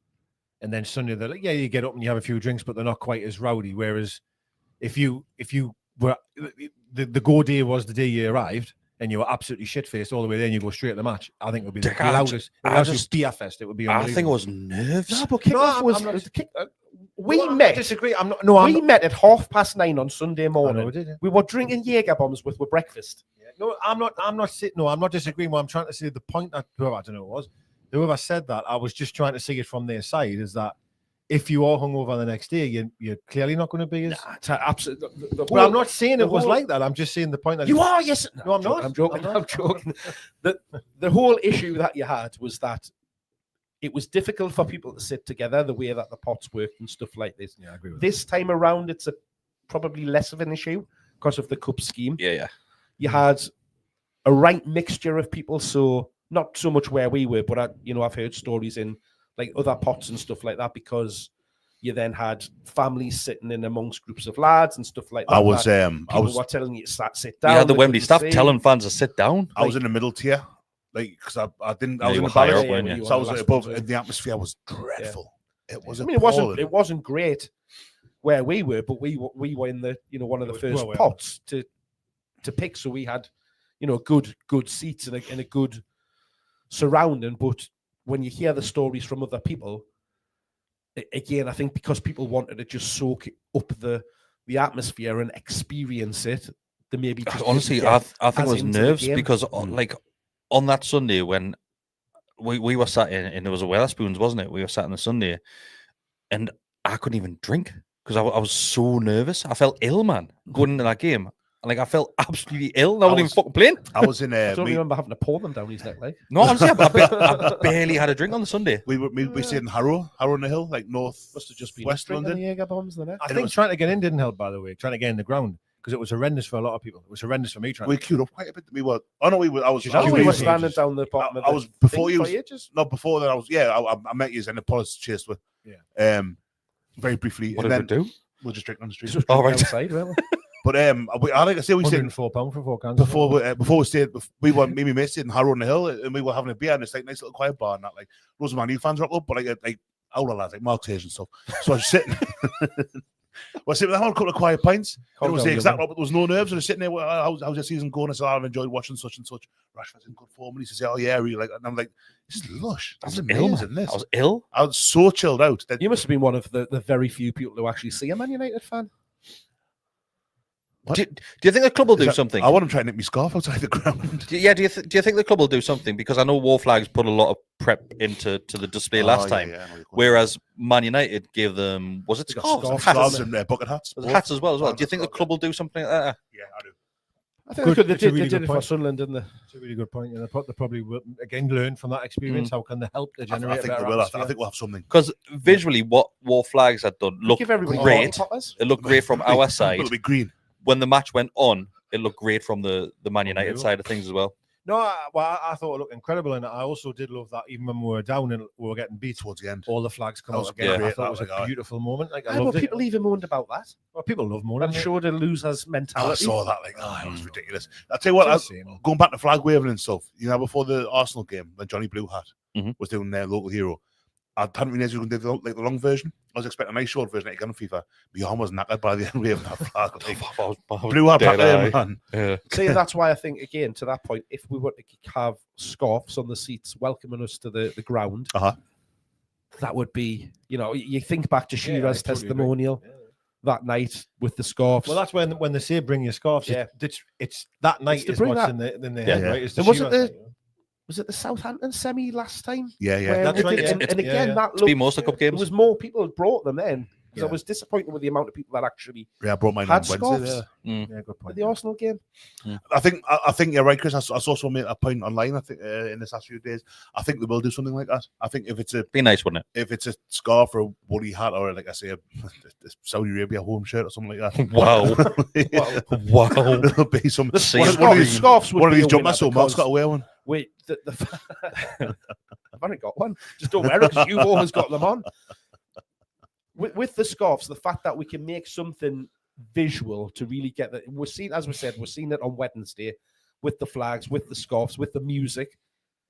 and then Sunday they're like, yeah, you get up and you have a few drinks, but they're not quite as rowdy. Whereas if you were the go day was the day you arrived and you were absolutely shit faced all the way there, and you go straight to the match. I think it would be the loudest. Beer fest. It would be. I think it was nerves. No, but kickoff was. We met. I disagree. We met at 9:30 on Sunday morning. We were drinking Jaeger bombs with breakfast. Yeah. No, I'm not disagreeing. What I'm trying to say, the point that I don't know was whoever said that. I was just trying to see it from their side. Is that if you are hungover the next day, you're clearly not going to be as absolutely. Well, I'm not saying it was like that. I'm just saying the point that you are. Yes. No, I'm not. I'm joking. I'm joking. The whole issue that you had was that it was difficult for people to sit together the way that the pots worked and stuff like this. Yeah, I agree with this that. Time around, it's probably less of an issue because of the cup scheme. Yeah. You had a right mixture of people, so not so much where we were, but I've heard stories in like other pots and stuff like that because you then had families sitting in amongst groups of lads and stuff like that. I was were telling you to sit down. Yeah, the Wembley staff telling fans to sit down. I was in the middle tier. Like, because I didn't, I was in the higher balance, so I was above, and the atmosphere was dreadful. Yeah. It was. It wasn't great where we were, but we were in the one of the first pots to to pick. So we had, good seats and a good surrounding. But when you hear the stories from other people, again, I think because people wanted to just soak up the atmosphere and experience it, they maybe just honestly, I think it was nerves because like on that Sunday when we were sat in, and there was a Wetherspoons, wasn't it? We were sat on the Sunday, and I couldn't even drink because I was so nervous. I felt ill, man, going into that game. Like, I felt absolutely ill. I wasn't even fucking playing. I was in. I don't remember having to pour them down his neck, like. No, honestly, I barely had a drink on the Sunday. We stayed in Harrow on the Hill, like north. Must have just been West London. Jaeger bombs, I think trying to get in didn't help, by the way. Trying to get in the ground because it was horrendous for a lot of people. It was horrendous for me. We queued up quite a bit. We were. Oh no, we were. I was. We were standing down the bottom. I was before you. No, before that, I was. Yeah, I met you and the police chased with. Yeah. Very briefly. What did we do? We'll just drink on the street. Oh, right. Outside, really. But like I say, we stayed £104 for 4 cans. Before we stayed, me and my mate stayed in Harrow on the Hill, and we were having a beer in this like nice little quiet bar, and that like loads of Man U fans rock up, but like older lads, like Mark's age and stuff. So I was sitting. We're sitting having a couple of quiet pints. It was the exact opposite. There was no nerves. I was sitting there. How's your season going? I said, I've enjoyed watching such and such. Rashford's in good form, and he says, "Oh yeah, really like." And I'm like, "This is lush. That's amazing." This. I was ill. I was so chilled out. You must have been one of the very few people who actually see a Man United fan. Do you think the club will do something? I want to try and nick my scarf outside the ground. Do you think the club will do something? Because I know War Flags put a lot of prep into the display last time, whereas Man United gave them scarves and bucket hats. Hats as well. Do you think the club will do something like that? Yeah, I do. I think they did it for Sunderland, didn't they? It's a really good point. And they probably will, again, learn from that experience. How can they help to generate I think they will. I think we'll have something. Because visually, what War Flags had done looked great. It looked great from our side. It'll be green. When the match went on, it looked great from the Man United side of things as well. No, I thought it looked incredible, and I also did love that even when we were down and we were getting beat towards the end, all the flags come out again. I thought it was a beautiful moment. Like, I loved it. People even moaned about that. Well, people love moaning. I'm sure the losers' mentality. I saw that. Like, it was ridiculous. I'll tell you what. Going back to flag waving and stuff. Before the Arsenal game, when Johnny Blue Hat was doing their local hero, I hadn't realised you were going to do the long version. I was expecting a nice short version like on FIFA. My arm was knackered by the end waving that flag. Like, Blue Hat back there, man. Yeah. See, that's why I think, again, to that point, if we were to have scarves on the seats welcoming us to the ground, that would be, you think back to Shearer's testimonial that night with the scarves. Well, that's when they say bring your scarves. Yeah. It's that night is what's in the head, right? It's Was it the Southampton semi last time? Yeah. That's right. And again, that looked, most of the cup games. There was more people brought them then. Because I was disappointed with the amount of people that actually I brought mine had on Wednesday. scarves. Yeah, good point. At the Arsenal game. I think you're right, Chris. I saw someone make a point online. I think in this last few days, I think they will do something like that. I think if it's be nice, wouldn't it? If it's a scarf or a woolly hat or like I say, a Saudi Arabia home shirt or something like that. Wow, wow. There'll be some one of these scarves. One of these jumpers. So Mark's got to wear one. Wait, I've only got one. Just don't wear it because you've always got them on. With the scarves, the fact that we can make something visual to really get that, we're seeing it on Wednesday with the flags, with the scarves, with the music.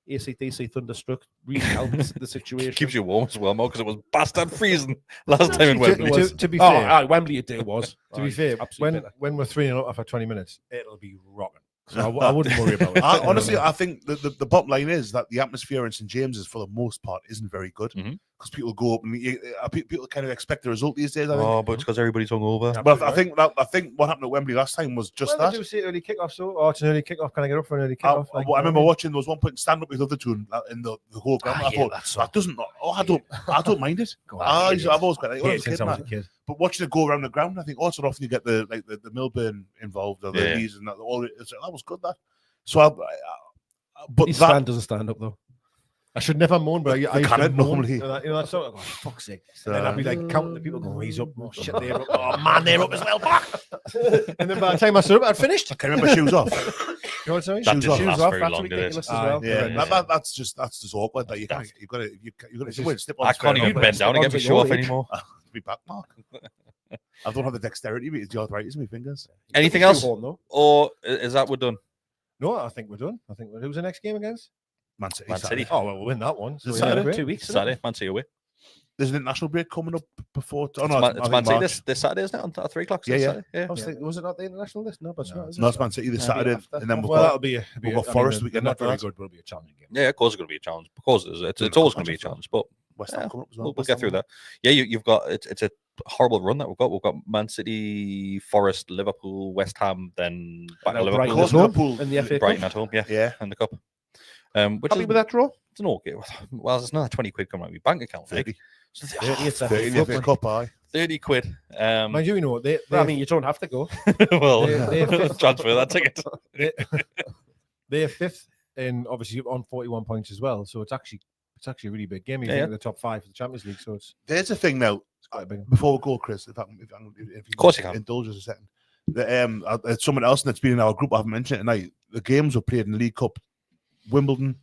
AC/DC Thunderstruck really helps the situation. Keeps you warm as well, Mo, because it was bastard freezing last time in Wembley. To be fair, Wembley it was. To be fair, when we're 3-0 up after 20 minutes, it'll be rocking. So I wouldn't worry about it. Honestly, I think the bottom line is that the atmosphere in St James's, for the most part, isn't very good because people go up and people kind of expect the result these days. I think. But it's because everybody's hungover. But I think what happened at Wembley last time was just that. Did you see early kickoff? So, it's an early kickoff. Can I get up for an early kickoff? I remember watching. There was one point stand up with the other two in the whole ground. I thought that doesn't. I don't mind it. I've always quite like since I was a kid. But watching it go around the ground, I think so often you get the Milburn involved or the Lees and that. That was good. That. So, but his fan doesn't stand up though. I should never moan, but I used to normally. That sort of like, fuck's sake. And then I'd be like counting the people going, he's up. Oh shit, they're up. Oh man, they're up as well. And then by the time I stood up, I'd finished. I can remember shoes off. You know what I'm saying? Shoes off. That's ridiculous as well. Yeah, that's just awkward. That you've got to step on. I can't even bend down and get my shoe off anymore. Be back, Mark. I don't have the dexterity, but it's the arthritis in my fingers. Anything else? Or is that we're done? No, I think we're done. Who's the next game against? Man City. Oh, well, we'll win that one. So Saturday, 2 weeks. Saturday, Man City away. There's an international break coming up before. Oh, no, it's Man City this Saturday, isn't it? At 3 o'clock. Yeah. Was it not the international list? No, but No, it's Man City this Saturday, and then we've got Forest weekend. Not very good, but it'll be a challenging game. Yeah, of course it's going to be a challenge. Of course it's always going to be a challenge. But West Ham coming up as well. We'll get through that. Yeah, you've got it's a horrible run that we've got. We've got Man City, Forest, Liverpool, West Ham, then back to Liverpool and the FA Brighton at home. Yeah, and the cup. Which happy with that draw? It's an okay. Well, it's another 20 quid coming out of your bank account. 30. 30 cup, 30 quid. Mind you, I mean, you don't have to go. Well, transfer that ticket. They're fifth, and obviously on 41 points as well. So it's actually a really big game. You think the top 5 of the Champions League. So there's a thing now. Before we go, Chris, if you of course you can indulge us a second. Someone else that's been in our group, I haven't mentioned it tonight. The games were played in the League Cup. Wimbledon,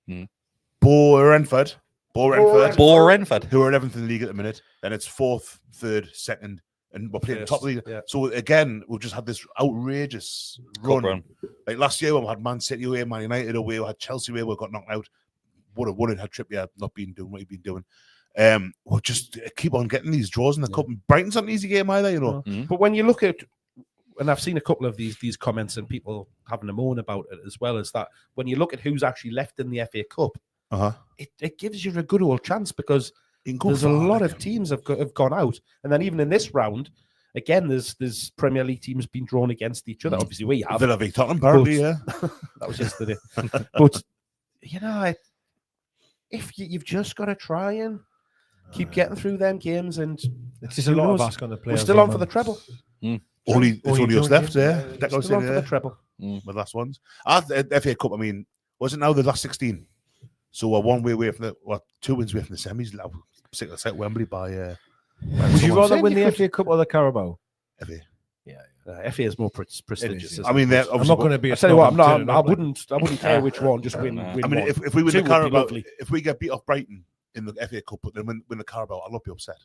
Renford, who are 11th in the league at the minute. Then it's 4th, 3rd, 2nd, and we're playing top of the league. Yeah. So again, we've just had this outrageous run. Like last year, when we had Man City away, Man United away, we had Chelsea away, we got knocked out. Would have won it had Trippier not been doing what he'd been doing. We'll just keep on getting these draws in the cup. Brighton's not an easy game either, you know. But when you look at, and I've seen a couple of these comments and people having a moan about it as well, as that when you look at who's actually left in the FA Cup, it gives you a good old chance because there's a lot of teams have gone out, and then even in this round, again, there's Premier League teams being drawn against each other. Obviously, we have Villa v Tottenham, apparently, that was yesterday. But you know, if you've just got to try and keep getting through them games, and it's just a lot of ask on the players. We're still on for the treble. Only us left, Deka still on for the treble. The last ones. FA Cup, I mean, wasn't now the last 16? So we're 1 way away from 2 wins away from the semis. Sick of set Wembley by. Would you rather win the FA Cup or the Carabao? FA. Yeah, FA is more prestigious. I mean, I'm not going to be. I tell you what, I wouldn't care which one. Just win. I mean, if we win the Carabao, if we get beat off Brighton in the FA Cup, but then win the Carabao, I'll not be upset.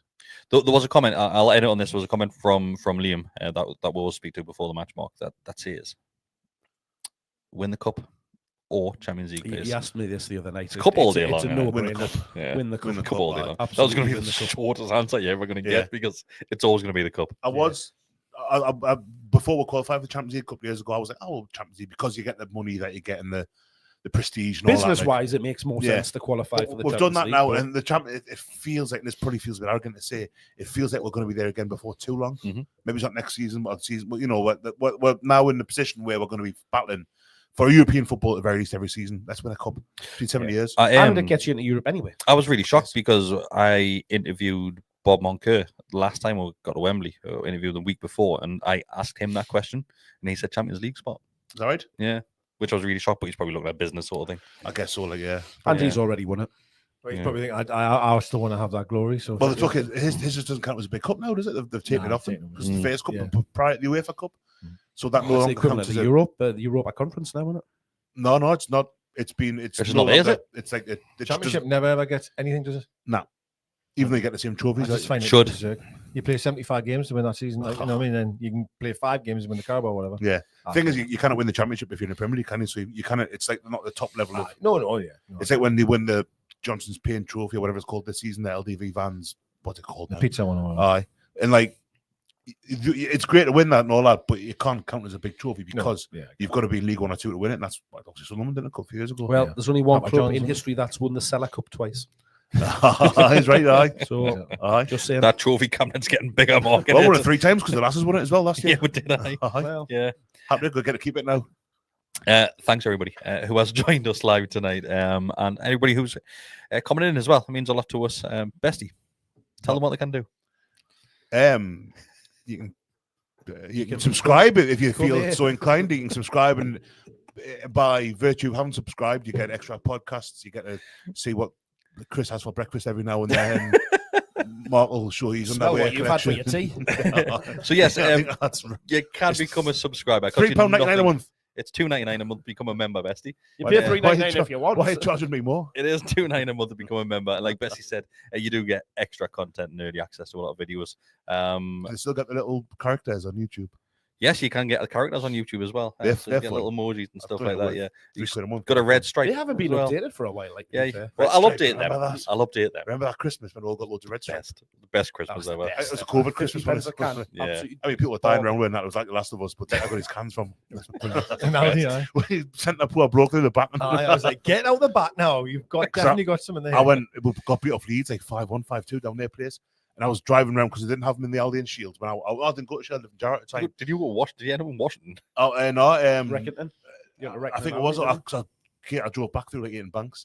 There was a comment. I'll edit on this. There was a comment from Liam that we'll speak to before the match mark. That says, "Win the cup or Champions League." He asked me this the other night. It's cup all day long. It's a no-brainer. Win the cup all day long. That was going to be the shortest answer you're ever going to get because it's always going to be the cup. I before we qualified for the Champions League a couple of years ago, I was like, "Oh, Champions League," because you get the money that you get in the prestige. Business-wise, it makes more sense to qualify for the Champions League. We've done that now, and the champion. It feels like, and this probably feels a bit arrogant to say, it feels like we're going to be there again before too long. Maybe it's not next season, but season. But you know, we're now in the position where we're going to be battling for European football at the very least every season. That's been a cup between 7 years, and it gets you into Europe anyway. I was really shocked because I interviewed Bob Moncur last time we got to Wembley. Interviewed the week before, and I asked him that question, and he said Champions League spot. Is that right? Yeah. Which I was really shocked, but he's probably looking at business sort of thing. I guess so, And he's already won it. But he's probably thinking, I still want to have that glory. So, well, his just doesn't count as a big cup now, does it? They've taken it off him because the first cup prior to the UEFA Cup. So that no longer counts as the Europa Conference now, isn't it? No, it's not. It's not there, is it? It's like the Championship never ever gets anything, does it? No. Even though you get the same trophies, you play 75 games to win that season, you know what I mean? And you can play 5 games to win the Carabao or whatever. Yeah. The thing is, you cannot win the Championship if you're in the Premier League, can you? So you cannot. It's like not the top level of. No. It's like when they win the Johnson's Paint Trophy or whatever it's called this season, the LDV Vans. What's it called? The pizza one. Aye, and like it's great to win that and all that, but it can't count as a big trophy because you've got to be in League 1 or 2 to win it. And that's what obviously Sunderland did a couple of years ago. Well, there's only one club in history that's won the Cellar Cup twice. He's right, aye. So, just saying that trophy cabinet's getting bigger, Mark. Well, won it 3 times because the Lasses won it as well last year. Yeah, we did. Well, yeah, happy to get to keep it now. Thanks everybody who has joined us live tonight, and anybody who's coming in as well. It means a lot to us. Besty, tell them what they can do. You can subscribe if you feel so inclined. You can subscribe, and by virtue of having subscribed, you get extra podcasts. You get to see what Kris has for breakfast every now and then. Mark will show you what you've had for your tea. So yes, you can become a subscriber. £3.99 a month. It's $2.99 a month to become a member, Besty. You pay $3.99 if you want. Why are you charging me more? It is $2.99 a month to become a member. And like Besty said, you do get extra content and early access to a lot of videos. I still got the little characters on YouTube. Yes, you can get the characters on YouTube as well. They're So you get fun. little emojis and stuff doing like it that. Yeah, £3 a month. got a red stripe. They haven't been as well. updated for a while. Like, Yeah, to be fair. well, Red I'll stripe, update them. remember that? I'll update them. Remember that Christmas when we all got loads of red stripes? The best That Christmas was the ever. best. It was a COVID 50 Christmas pence a one. can. Yeah. Absolutely. I mean, people were dying around wearing that. It was like The Last of Us, but Deka got his cans from. And now, yeah. We sent the poor bloke through the back. I was like, get out the back now. You've got definitely got some in there. I went, we got beat off Leeds like 5-1, 5-2 down their place. And I was driving around because they didn't have them in the Aldi and Shields. But I didn't go to Shield Jarrett at the time. Did you go watch? Did you end up in Washington? Oh, no, Reckonton? I think it was. I drove back through like Eaton Banks.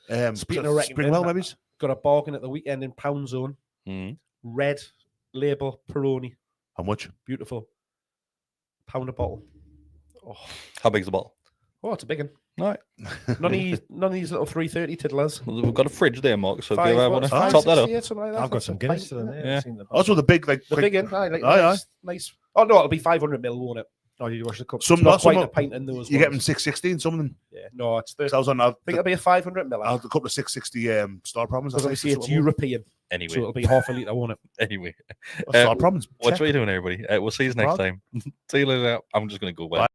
Speaking of Reckonton, Springwell, maybe. got a bargain at the weekend in Pound Zone. Red label Peroni. How much? Beautiful. £1 a bottle. Oh, How big's the bottle? it's a big one. All right. None of these little 330 tiddlers. We've got a fridge there, Mark. So if Five, you ever what, want to five, top that up, 68, something like that. I've got That's some a Guinness pint, still in there. Yeah. I've seen the Also, the big, like, The big one, like aye, nice. Oh no, it'll be 500 ml, won't it? Oh, did you watch the cup? Some It's not not some. quite a pint in those. You get them ones. 660 and some of them. Yeah, no, it's the. So I was on. I I think it'll be a 500 ml. had a couple of 660 star problems. Because obviously it's European, anyway. so it'll be half a litre, won't it? Anyway, Star problems. what are you doing, everybody? We'll see you next time. See you later. I'm just going to go. Bye.